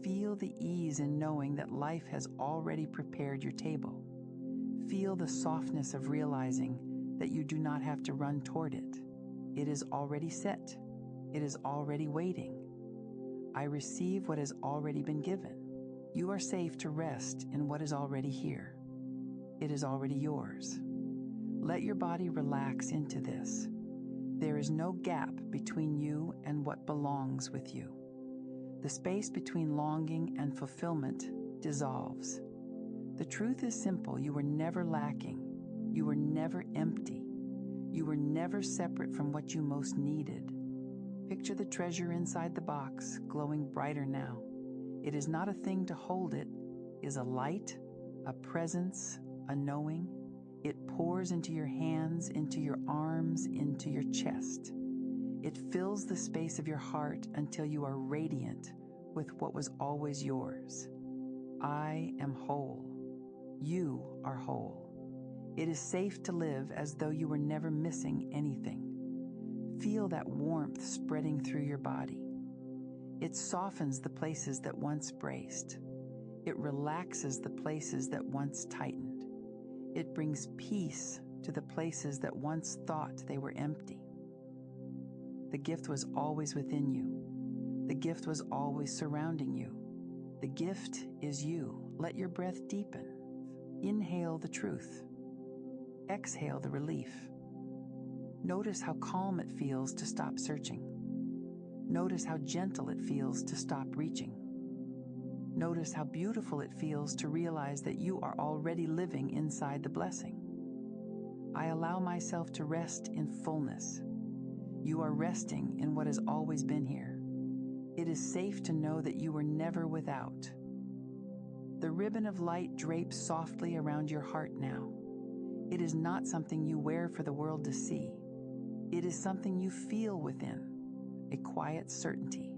Feel the ease in knowing that life has already prepared your table. Feel the softness of realizing that you do not have to run toward it. It is already set. It is already waiting. I receive what has already been given. You are safe to rest in what is already here. It is already yours. Let your body relax into this. There is no gap between you and what belongs with you. The space between longing and fulfillment dissolves. The truth is simple. You were never lacking. You were never empty. You were never separate from what you most needed. Picture the treasure inside the box, glowing brighter now. It is not a thing to hold it. It is a light, a presence, a knowing. It pours into your hands, into your arms, into your chest. It fills the space of your heart until you are radiant with what was always yours. I am whole. You are whole. It is safe to live as though you were never missing anything. Feel that warmth spreading through your body. It softens the places that once braced. It relaxes the places that once tightened. It brings peace to the places that once thought they were empty. The gift was always within you. The gift was always surrounding you. The gift is you. Let your breath deepen. Inhale the truth. Exhale the relief. Notice how calm it feels to stop searching. Notice how gentle it feels to stop reaching. Notice how beautiful it feels to realize that you are already living inside the blessing. I allow myself to rest in fullness. You are resting in what has always been here. It is safe to know that you were never without. The ribbon of light drapes softly around your heart now. It is not something you wear for the world to see. It is something you feel within, a quiet certainty,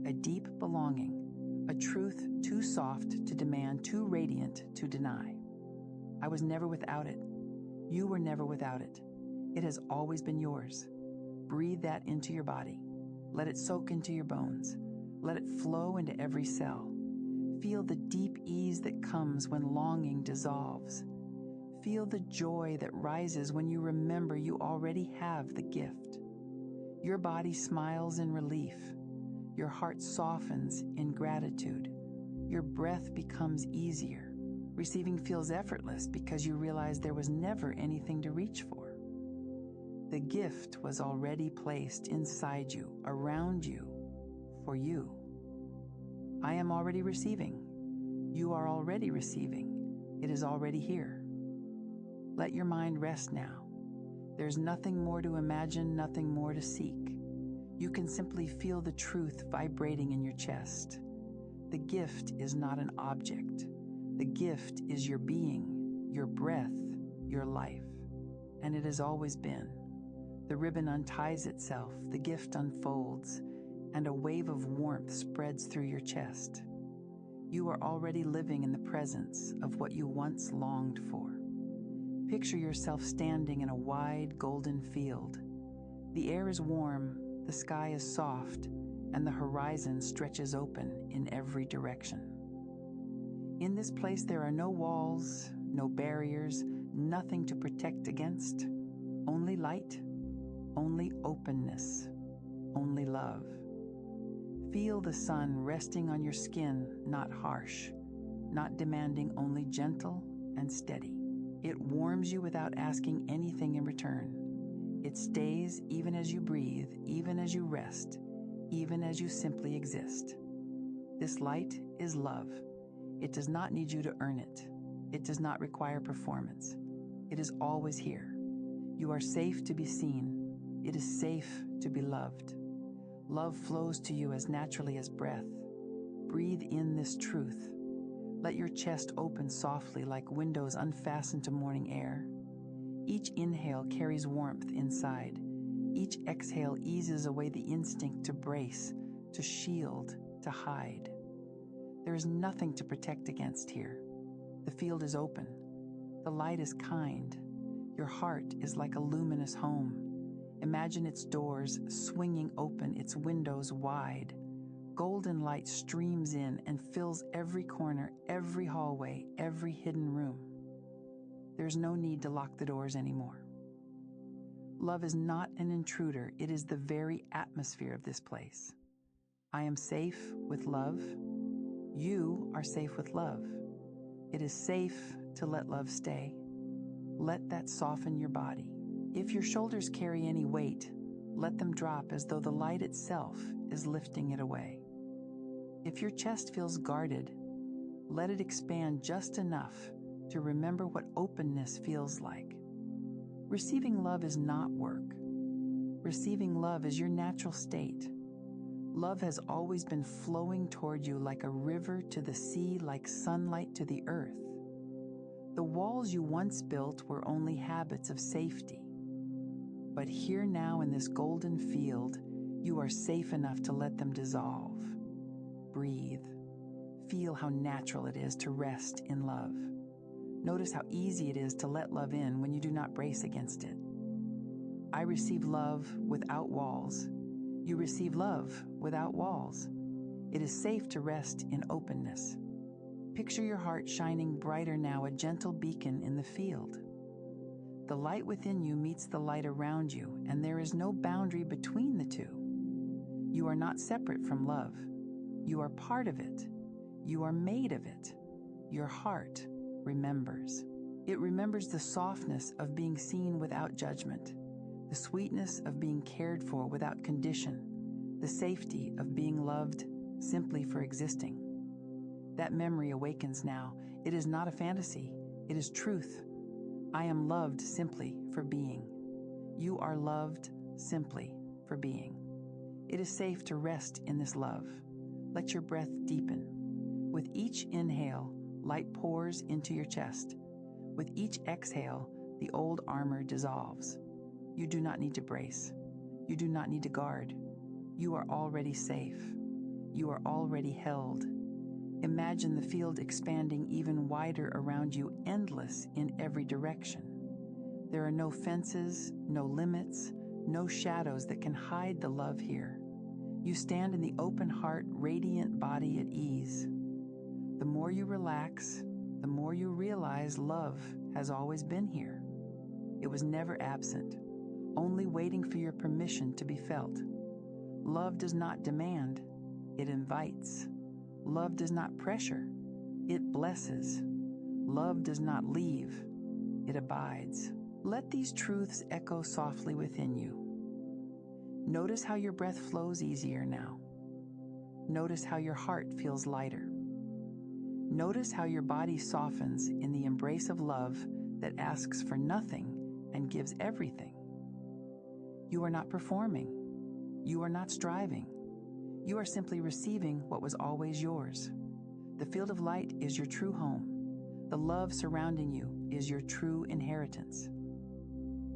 a deep belonging, a truth too soft to demand, too radiant to deny. I was never without it. You were never without it. It has always been yours. Breathe that into your body. Let it soak into your bones. Let it flow into every cell. Feel the deep ease that comes when longing dissolves. Feel the joy that rises when you remember you already have the gift. Your body smiles in relief. Your heart softens in gratitude. Your breath becomes easier. Receiving feels effortless because you realize there was never anything to reach for. The gift was already placed inside you, around you, for you. I am already receiving. You are already receiving. It is already here. Let your mind rest now. There's nothing more to imagine, nothing more to seek. You can simply feel the truth vibrating in your chest. The gift is not an object. The gift is your being, your breath, your life. And it has always been. The ribbon unties itself, the gift unfolds, and a wave of warmth spreads through your chest. You are already living in the presence of what you once longed for. Picture yourself standing in a wide golden field. The air is warm, the sky is soft, and the horizon stretches open in every direction. In this place there are no walls, no barriers, nothing to protect against. Only light, only openness, only love. Feel the sun resting on your skin, not harsh, not demanding, only gentle and steady. It warms you without asking anything in return. It stays even as you breathe, even as you rest, even as you simply exist. This light is love. It does not need you to earn it. It does not require performance. It is always here. You are safe to be seen. It is safe to be loved. Love flows to you as naturally as breath. Breathe in this truth. Let your chest open softly like windows unfastened to morning air. Each inhale carries warmth inside. Each exhale eases away the instinct to brace, to shield, to hide. There is nothing to protect against here. The field is open. The light is kind. Your heart is like a luminous home. Imagine its doors swinging open, its windows wide. Golden light streams in and fills every corner, every hallway, every hidden room. There's no need to lock the doors anymore. Love is not an intruder, it is the very atmosphere of this place. I am safe with love. You are safe with love. It is safe to let love stay. Let that soften your body. If your shoulders carry any weight, let them drop as though the light itself is lifting it away. If your chest feels guarded, let it expand just enough to remember what openness feels like. Receiving love is not work. Receiving love is your natural state. Love has always been flowing toward you like a river to the sea, like sunlight to the earth. The walls you once built were only habits of safety. But here now in this golden field, you are safe enough to let them dissolve. Breathe. Feel how natural it is to rest in love. Notice how easy it is to let love in when you do not brace against it. I receive love without walls. You receive love without walls. It is safe to rest in openness. Picture your heart shining brighter now, a gentle beacon in the field. The light within you meets the light around you, and there is no boundary between the two. You are not separate from love. You are part of it. You are made of it. Your heart remembers. It remembers the softness of being seen without judgment, the sweetness of being cared for without condition, the safety of being loved simply for existing. That memory awakens now. It is not a fantasy. It is truth. I am loved simply for being. You are loved simply for being. It is safe to rest in this love. Let your breath deepen. With each inhale, light pours into your chest. With each exhale, the old armor dissolves. You do not need to brace. You do not need to guard. You are already safe. You are already held. Imagine the field expanding even wider around you, endless in every direction. There are no fences, no limits, no shadows that can hide the love here. You stand in the open heart, radiant body at ease. The more you relax, the more you realize love has always been here. It was never absent, only waiting for your permission to be felt. Love does not demand, it invites. Love does not pressure, it blesses. Love does not leave, it abides. Let these truths echo softly within you. Notice how your breath flows easier now. Notice how your heart feels lighter. Notice how your body softens in the embrace of love that asks for nothing and gives everything. You are not performing. You are not striving. You are simply receiving what was always yours. The field of light is your true home. The love surrounding you is your true inheritance.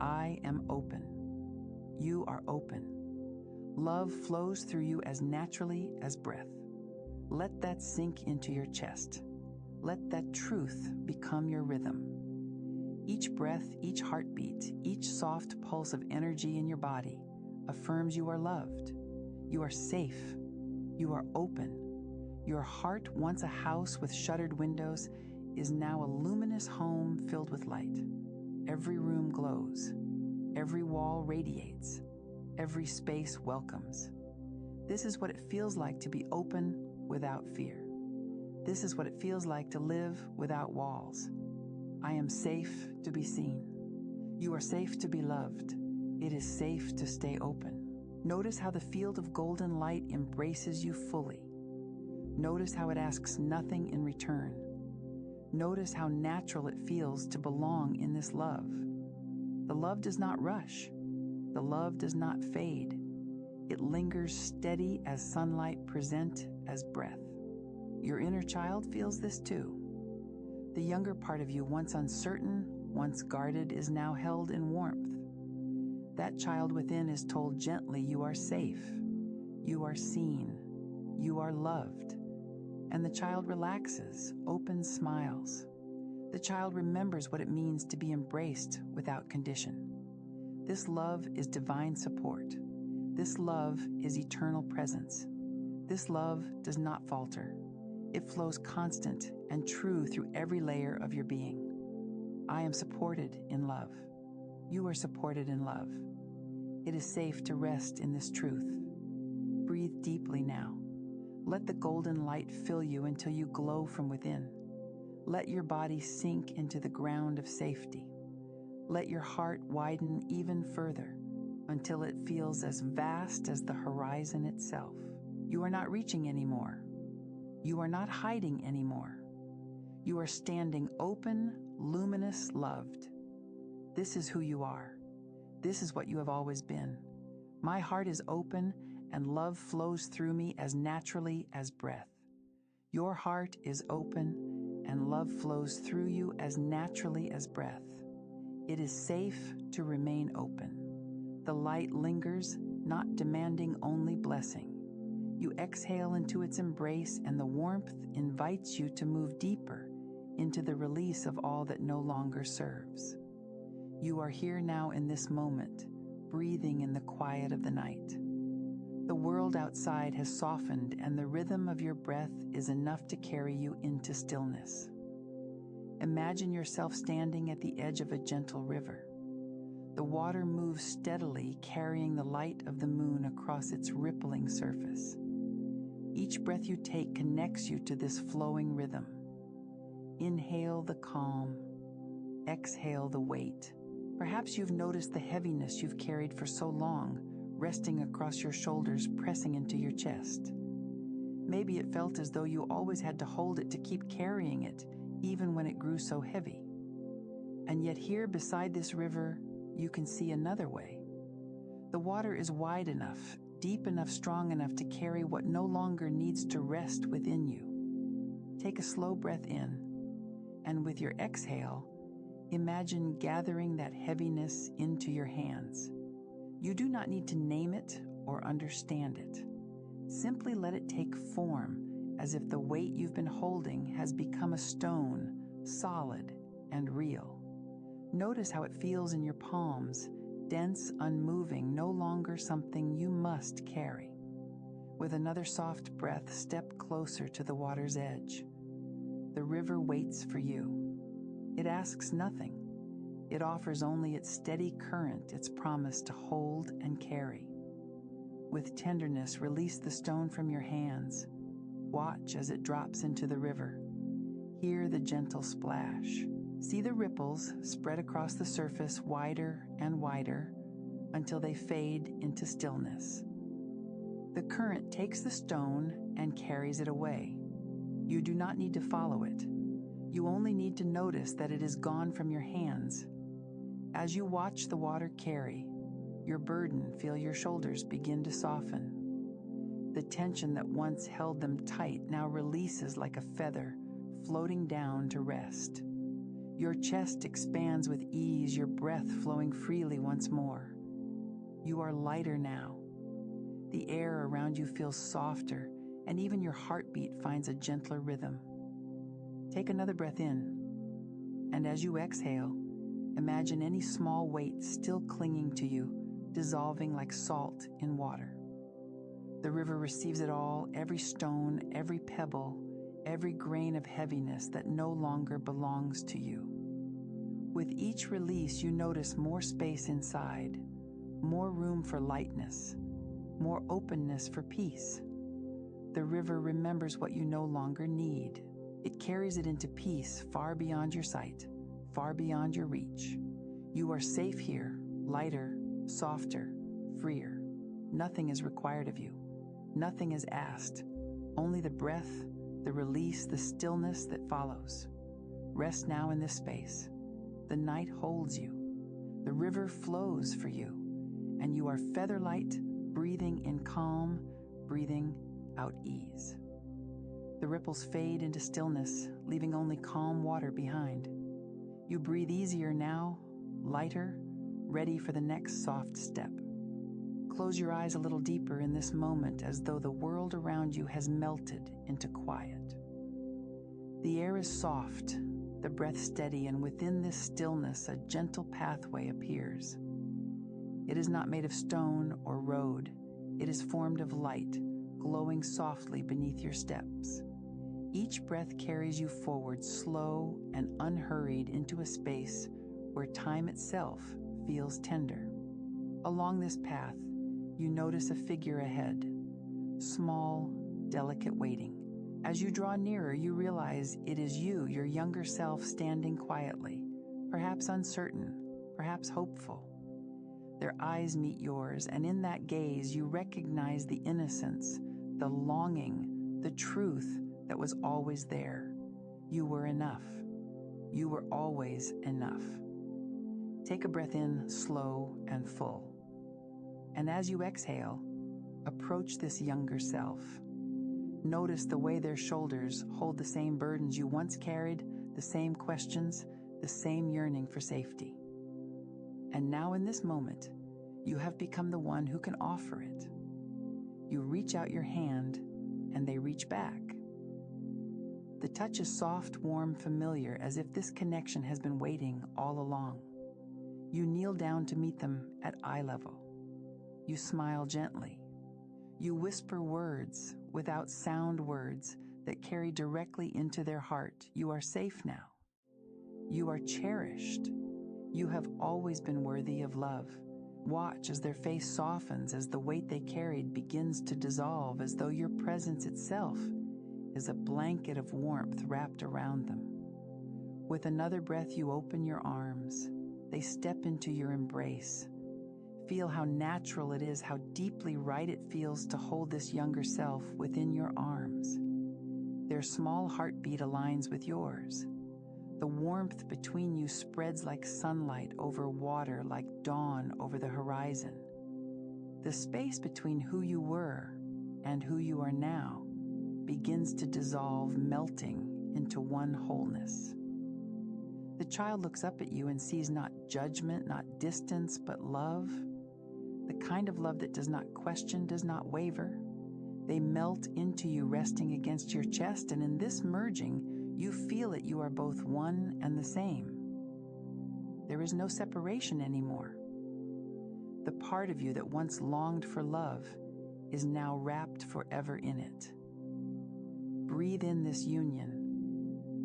I am open. You are open. Love flows through you as naturally as breath. Let that sink into your chest. Let that truth become your rhythm. Each breath, each heartbeat, each soft pulse of energy in your body affirms you are loved. You are safe. You are open. Your heart, once a house with shuttered windows, is now a luminous home filled with light. Every room glows. Every wall radiates. Every space welcomes. This is what it feels like to be open without fear. This is what it feels like to live without walls. I am safe to be seen. You are safe to be loved. It is safe to stay open. Notice how the field of golden light embraces you fully. Notice how it asks nothing in return. Notice how natural it feels to belong in this love. The love does not rush. The love does not fade. It lingers steady as sunlight, present as breath. Your inner child feels this too. The younger part of you, once uncertain, once guarded, is now held in warmth. That child within is told gently, you are safe, you are seen, you are loved. And the child relaxes, open smiles. The child remembers what it means to be embraced without condition. This love is divine support. This love is eternal presence. This love does not falter. It flows constant and true through every layer of your being. I am supported in love. You are supported in love. It is safe to rest in this truth. Breathe deeply now. Let the golden light fill you until you glow from within. Let your body sink into the ground of safety. Let your heart widen even further until it feels as vast as the horizon itself. You are not reaching anymore. You are not hiding anymore. You are standing open, luminous, loved. This is who you are. This is what you have always been. My heart is open and love flows through me as naturally as breath. Your heart is open and love flows through you as naturally as breath. It is safe to remain open. The light lingers, not demanding only blessing. You exhale into its embrace, and the warmth invites you to move deeper into the release of all that no longer serves. You are here now in this moment, breathing in the quiet of the night. The world outside has softened, and the rhythm of your breath is enough to carry you into stillness. Imagine yourself standing at the edge of a gentle river. The water moves steadily, carrying the light of the moon across its rippling surface. Each breath you take connects you to this flowing rhythm. Inhale the calm, exhale the weight. Perhaps you've noticed the heaviness you've carried for so long, resting across your shoulders, pressing into your chest. Maybe it felt as though you always had to hold it to keep carrying it, even when it grew so heavy. And yet here beside this river, you can see another way. The water is wide enough, deep enough, strong enough to carry what no longer needs to rest within you. Take a slow breath in, and with your exhale, imagine gathering that heaviness into your hands. You do not need to name it or understand it. Simply let it take form, as if the weight you've been holding has become a stone, solid and real. Notice how it feels in your palms, dense, unmoving, no longer something you must carry. With another soft breath, step closer to the water's edge. The river waits for you. It asks nothing. It offers only its steady current, its promise to hold and carry. With tenderness, release the stone from your hands. Watch as it drops into the river. Hear the gentle splash. See the ripples spread across the surface, wider and wider, until they fade into stillness. The current takes the stone and carries it away. You do not need to follow it. You only need to notice that it is gone from your hands. As you watch the water carry your burden, feel your shoulders begin to soften. The tension that once held them tight now releases like a feather, floating down to rest. Your chest expands with ease, your breath flowing freely once more. You are lighter now. The air around you feels softer, and even your heartbeat finds a gentler rhythm. Take another breath in, and as you exhale, imagine any small weight still clinging to you, dissolving like salt in water. The river receives it all, every stone, every pebble, every grain of heaviness that no longer belongs to you. With each release, you notice more space inside, more room for lightness, more openness for peace. The river remembers what you no longer need. It carries it into peace far beyond your sight, far beyond your reach. You are safe here, lighter, softer, freer. Nothing is required of you. Nothing is asked. Only the breath, the release, the stillness that follows. Rest now in this space. The night holds you. The river flows for you, and you are featherlight, breathing in calm, breathing out ease. The ripples fade into stillness, leaving only calm water behind. You breathe easier now, lighter, ready for the next soft step. Close your eyes a little deeper in this moment, as though the world around you has melted into quiet. The air is soft, the breath steady, and within this stillness a gentle pathway appears. It is not made of stone or road. It is formed of light, glowing softly beneath your steps. Each breath carries you forward, slow and unhurried, into a space where time itself feels tender. Along this path, you notice a figure ahead, small, delicate, waiting. As you draw nearer, you realize it is you, your younger self, standing quietly, perhaps uncertain, perhaps hopeful. Their eyes meet yours, and in that gaze, you recognize the innocence, the longing, the truth that was always there. You were enough. You were always enough. Take a breath in, slow and full. And as you exhale, approach this younger self. Notice the way their shoulders hold the same burdens you once carried, the same questions, the same yearning for safety. And now in this moment, you have become the one who can offer it. You reach out your hand, and they reach back. The touch is soft, warm, familiar, as if this connection has been waiting all along. You kneel down to meet them at eye level. You smile gently. You whisper words, without sound words, that carry directly into their heart. You are safe now. You are cherished. You have always been worthy of love. Watch as their face softens, as the weight they carried begins to dissolve, as though your presence itself is a blanket of warmth wrapped around them. With another breath, you open your arms. They step into your embrace. Feel how natural it is, how deeply right it feels to hold this younger self within your arms. Their small heartbeat aligns with yours. The warmth between you spreads like sunlight over water, like dawn over the horizon. The space between who you were and who you are now begins to dissolve, melting into one wholeness. The child looks up at you and sees not judgment, not distance, but love. The kind of love that does not question, does not waver. They melt into you, resting against your chest, and in this merging, you feel it. You are both one and the same. There is no separation anymore. The part of you that once longed for love is now wrapped forever in it. Breathe in this union.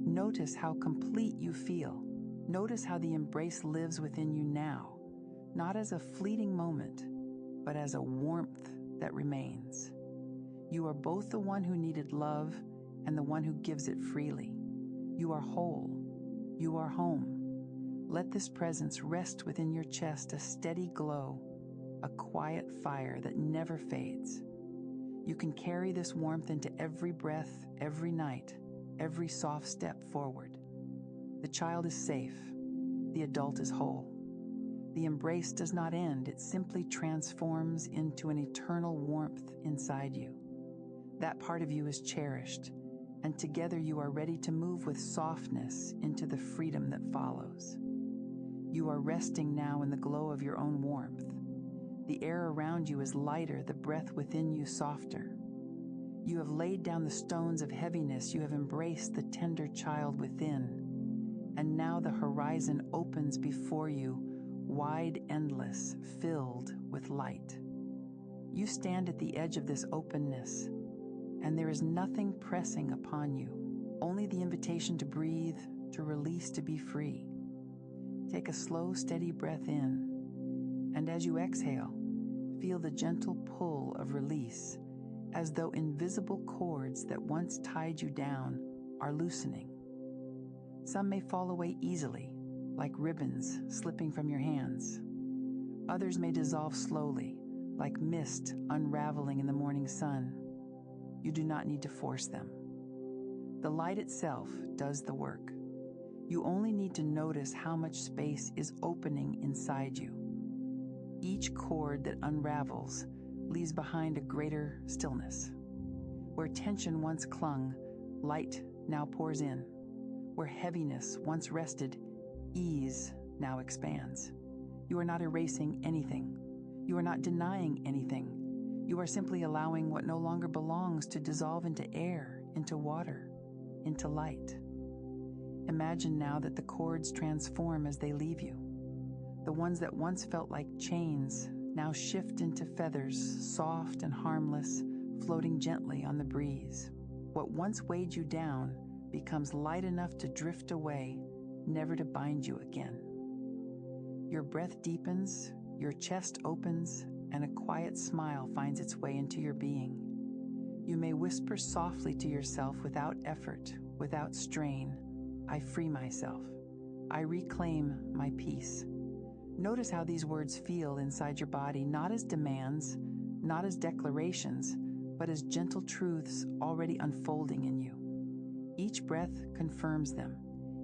Notice how complete you feel. Notice how the embrace lives within you now, not as a fleeting moment, but as a warmth that remains. You are both the one who needed love and the one who gives it freely. You are whole. You are home. Let this presence rest within your chest, a steady glow, a quiet fire that never fades. You can carry this warmth into every breath, every night, every soft step forward. The child is safe. The adult is whole. The embrace does not end. It simply transforms into an eternal warmth inside you. That part of you is cherished, and together you are ready to move with softness into the freedom that follows. You are resting now in the glow of your own warmth. The air around you is lighter, the breath within you softer. You have laid down the stones of heaviness. You have embraced the tender child within. And now the horizon opens before you, wide, endless, filled with light. You stand at the edge of this openness, and there is nothing pressing upon you, only the invitation to breathe, to release, to be free. Take a slow, steady breath in, and as you exhale, feel the gentle pull of release, as though invisible cords that once tied you down are loosening. Some may fall away easily, like ribbons slipping from your hands. Others may dissolve slowly, like mist unraveling in the morning sun. You do not need to force them. The light itself does the work. You only need to notice how much space is opening inside you. Each cord that unravels leaves behind a greater stillness. Where tension once clung, light now pours in. Where heaviness once rested, ease now expands. You are not erasing anything. You are not denying anything. You are simply allowing what no longer belongs to dissolve into air, into water, into light. Imagine now that the cords transform as they leave you. The ones that once felt like chains now shift into feathers, soft and harmless, floating gently on the breeze. What once weighed you down becomes light enough to drift away, never to bind you again. Your breath deepens, Your chest opens and a quiet smile finds its way into your being. You may whisper softly to yourself without effort, without strain, "I free myself. I reclaim my peace." Notice how these words feel inside your body, not as demands, not as declarations, but as gentle truths already unfolding in you. Each breath confirms them.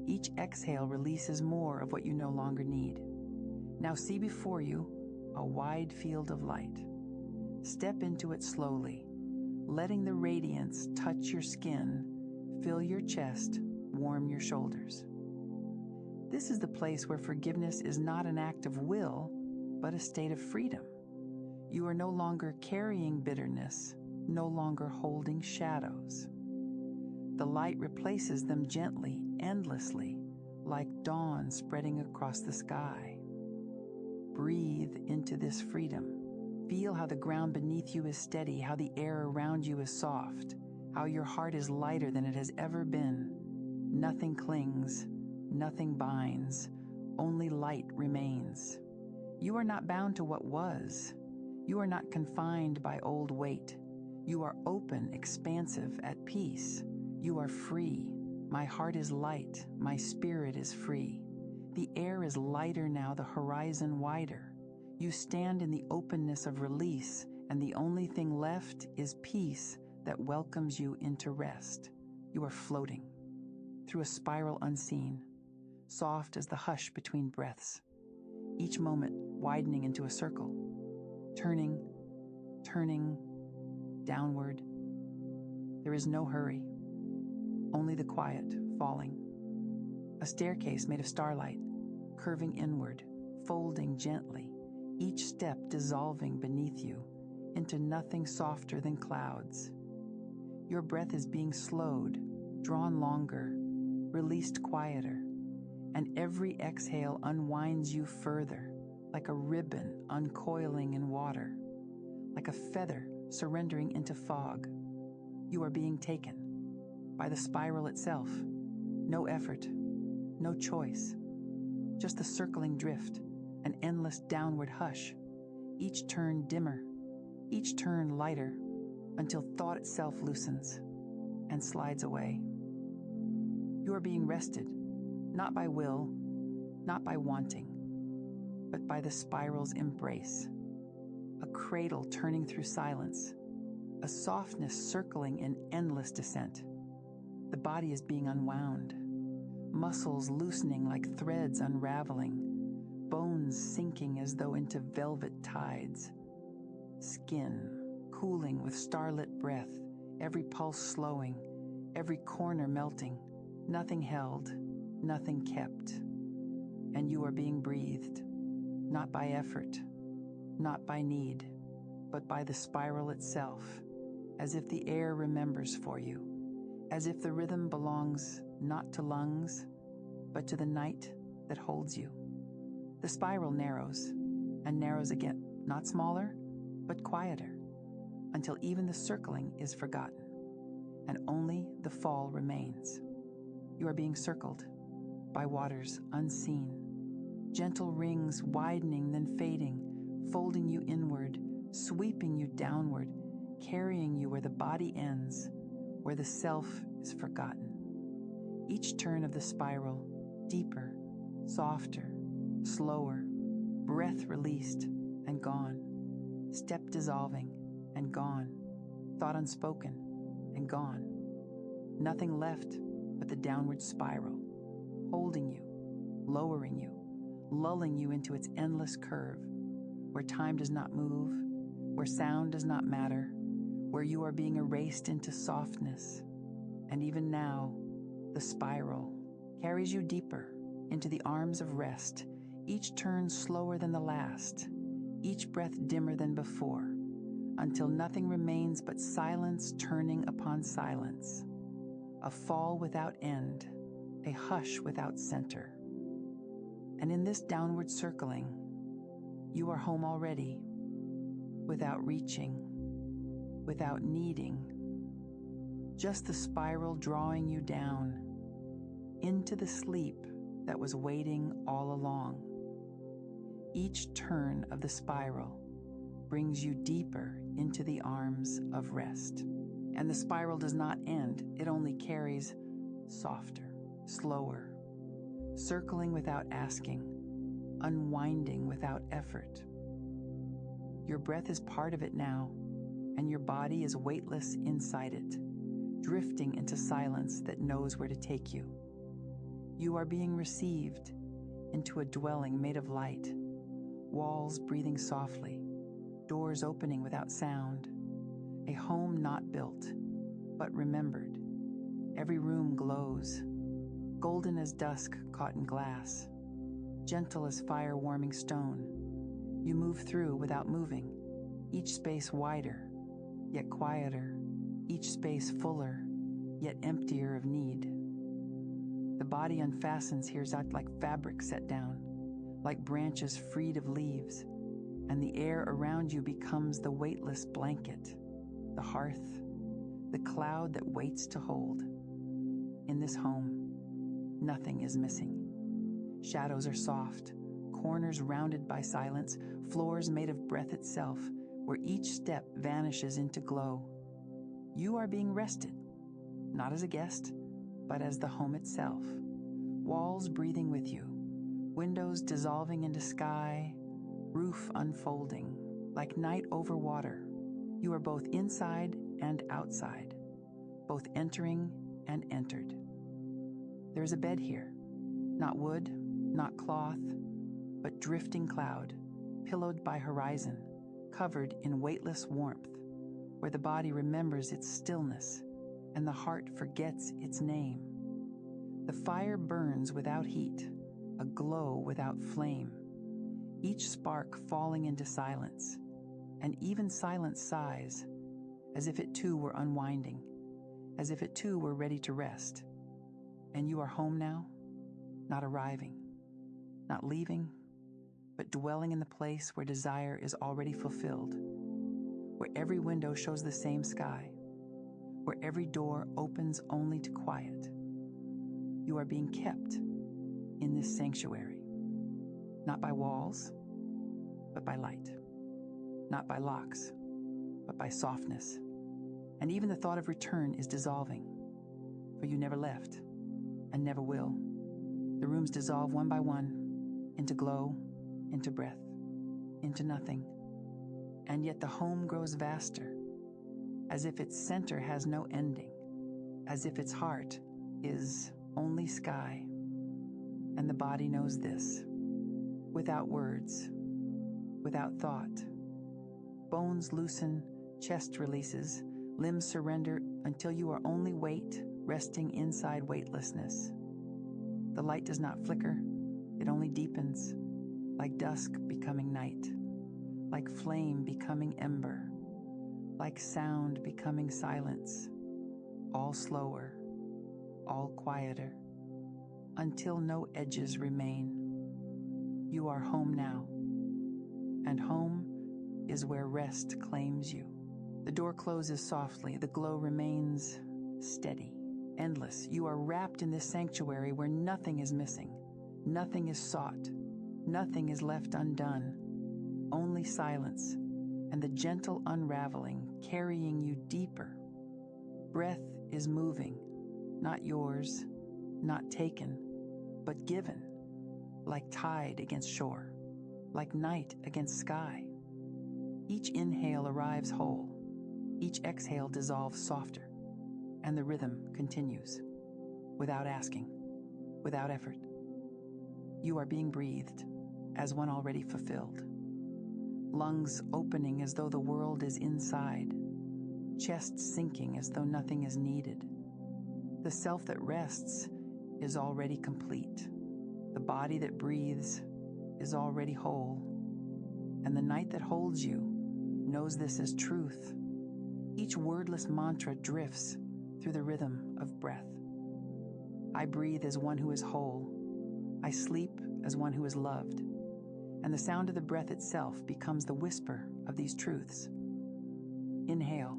Each exhale releases more of what you no longer need. Now see before you a wide field of light. Step into it slowly, letting the radiance touch your skin, fill your chest, warm your shoulders. This is the place where forgiveness is not an act of will, but a state of freedom. You are no longer carrying bitterness, no longer holding shadows. The light replaces them gently, endlessly, like dawn spreading across the sky. Breathe into this freedom. Feel how the ground beneath you is steady, how the air around you is soft, how your heart is lighter than it has ever been. Nothing clings, nothing binds, only light remains. You are not bound to what was. You are not confined by old weight. You are open, expansive, at peace. You are free. My heart is light. My spirit is free. The air is lighter now, the horizon wider. You stand in the openness of release, and the only thing left is peace that welcomes you into rest. You are floating through a spiral unseen, soft as the hush between breaths, each moment widening into a circle, turning, downward. There is no hurry, only the quiet falling. A staircase made of starlight, curving inward, folding gently, each step dissolving beneath you into nothing softer than clouds. Your breath is being slowed, drawn longer, released quieter, and every exhale unwinds you further, like a ribbon uncoiling in water, like a feather surrendering into fog. You are being taken by the spiral itself. No effort, no choice, just the circling drift, an endless downward hush, each turn dimmer, each turn lighter, until thought itself loosens and slides away. You are being rested, not by will, not by wanting, but by the spiral's embrace. A cradle turning through silence, a softness circling in endless descent. The body is being unwound, muscles loosening like threads unraveling, bones sinking as though into velvet tides, skin cooling with starlit breath, every pulse slowing, every corner melting, nothing held, nothing kept. And you are being breathed, not by effort, not by need, but by the spiral itself, as if the air remembers for you, as if the rhythm belongs not to lungs, but to the night that holds you. The spiral narrows, and narrows again, not smaller, but quieter, until even the circling is forgotten, and only the fall remains. You are being circled by waters unseen, gentle rings widening then fading, folding you inward, sweeping you downward, carrying you where the body ends, where the self is forgotten. Each turn of the spiral, deeper, softer, slower, breath released and gone, step dissolving and gone, thought unspoken and gone. Nothing left but the downward spiral, holding you, lowering you, lulling you into its endless curve, where time does not move, where sound does not matter, where you are being erased into softness. And even now, the spiral carries you deeper into the arms of rest, each turn slower than the last, each breath dimmer than before, until nothing remains but silence turning upon silence, a fall without end, a hush without center. And in this downward circling, you are home already, without reaching, without needing, just the spiral drawing you down into the sleep that was waiting all along. Each turn of the spiral brings you deeper into the arms of rest. And the spiral does not end, it only carries softer, slower, circling without asking, unwinding without effort. Your breath is part of it now, and your body is weightless inside it, drifting into silence that knows where to take you. You are being received into a dwelling made of light, walls breathing softly, doors opening without sound, a home not built, but remembered. Every room glows, golden as dusk caught in glass, gentle as fire warming stone. You move through without moving, each space wider, yet quieter, each space fuller, yet emptier of need. The body unfastens here like fabric set down, like branches freed of leaves, and the air around you becomes the weightless blanket, the hearth, the cloud that waits to hold. In this home, nothing is missing. Shadows are soft, corners rounded by silence, floors made of breath itself, where each step vanishes into glow. You are being rested, not as a guest, but as the home itself. Walls breathing with you, windows dissolving into sky, roof unfolding, like night over water. You are both inside and outside, both entering and entered. There is a bed here, not wood, not cloth, but drifting cloud, pillowed by horizon, covered in weightless warmth, where the body remembers its stillness and the heart forgets its name. The fire burns without heat, a glow without flame, each spark falling into silence, and even silence sighs, as if it too were unwinding, as if it too were ready to rest. And you are home now, not arriving, not leaving, but dwelling in the place where desire is already fulfilled, where every window shows the same sky, where every door opens only to quiet. You are being kept in this sanctuary, not by walls, but by light, not by locks, but by softness. And even the thought of return is dissolving, for you never left and never will. The rooms dissolve one by one into glow, into breath, into nothing. And yet the home grows vaster, as if its center has no ending, as if its heart is only sky. And the body knows this, without words, without thought. Bones loosen, chest releases, limbs surrender until you are only weight resting inside weightlessness. The light does not flicker, it only deepens, like dusk becoming night, like flame becoming ember, like sound becoming silence, all slower, all quieter, until no edges remain. You are home now, and home is where rest claims you. The door closes softly, the glow remains steady, endless. You are wrapped in this sanctuary where nothing is missing, nothing is sought, nothing is left undone, only silence and the gentle unraveling carrying you deeper. Breath is moving, not yours, not taken, but given, like tide against shore, like night against sky. Each inhale arrives whole, each exhale dissolves softer, and the rhythm continues, without asking, without effort. You are being breathed as one already fulfilled. Lungs opening as though the world is inside, chest sinking as though nothing is needed. The self that rests is already complete. The body that breathes is already whole. And the night that holds you knows this as truth. Each wordless mantra drifts through the rhythm of breath. I breathe as one who is whole. I sleep as one who is loved. And the sound of the breath itself becomes the whisper of these truths. Inhale,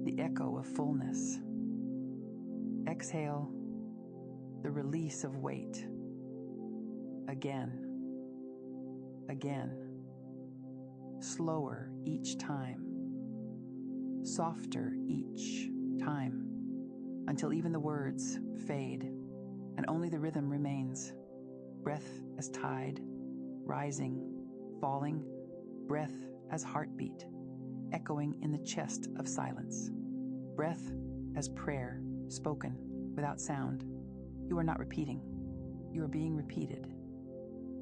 the echo of fullness. Exhale, the release of weight. Again. again, slower each time, softer each time, until even the words fade and only the rhythm remains. Breath as tide, rising, falling, breath as heartbeat, echoing in the chest of silence. Breath as prayer, spoken without sound. You are not repeating. You are being repeated.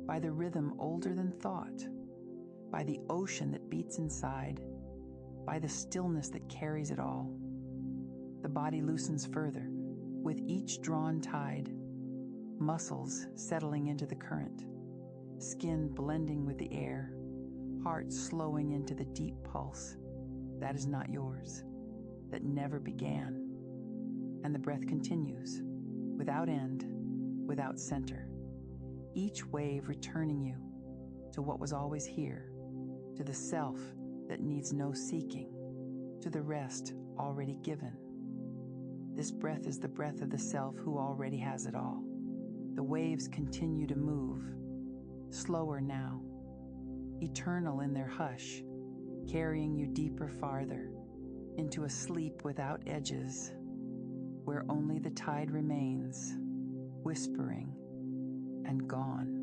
By the rhythm older than thought, by the ocean that beats inside, by the stillness that carries it all. The body loosens further with each drawn tide, muscles settling into the current, skin blending with the air, heart slowing into the deep pulse that is not yours, that never began. And the breath continues, without end, without center, each wave returning you to what was always here, to the self that needs no seeking, to the rest already given. This breath is the breath of the self who already has it all. The waves continue to move, slower now, eternal in their hush, carrying you deeper farther, into a sleep without edges, where only the tide remains, whispering and gone.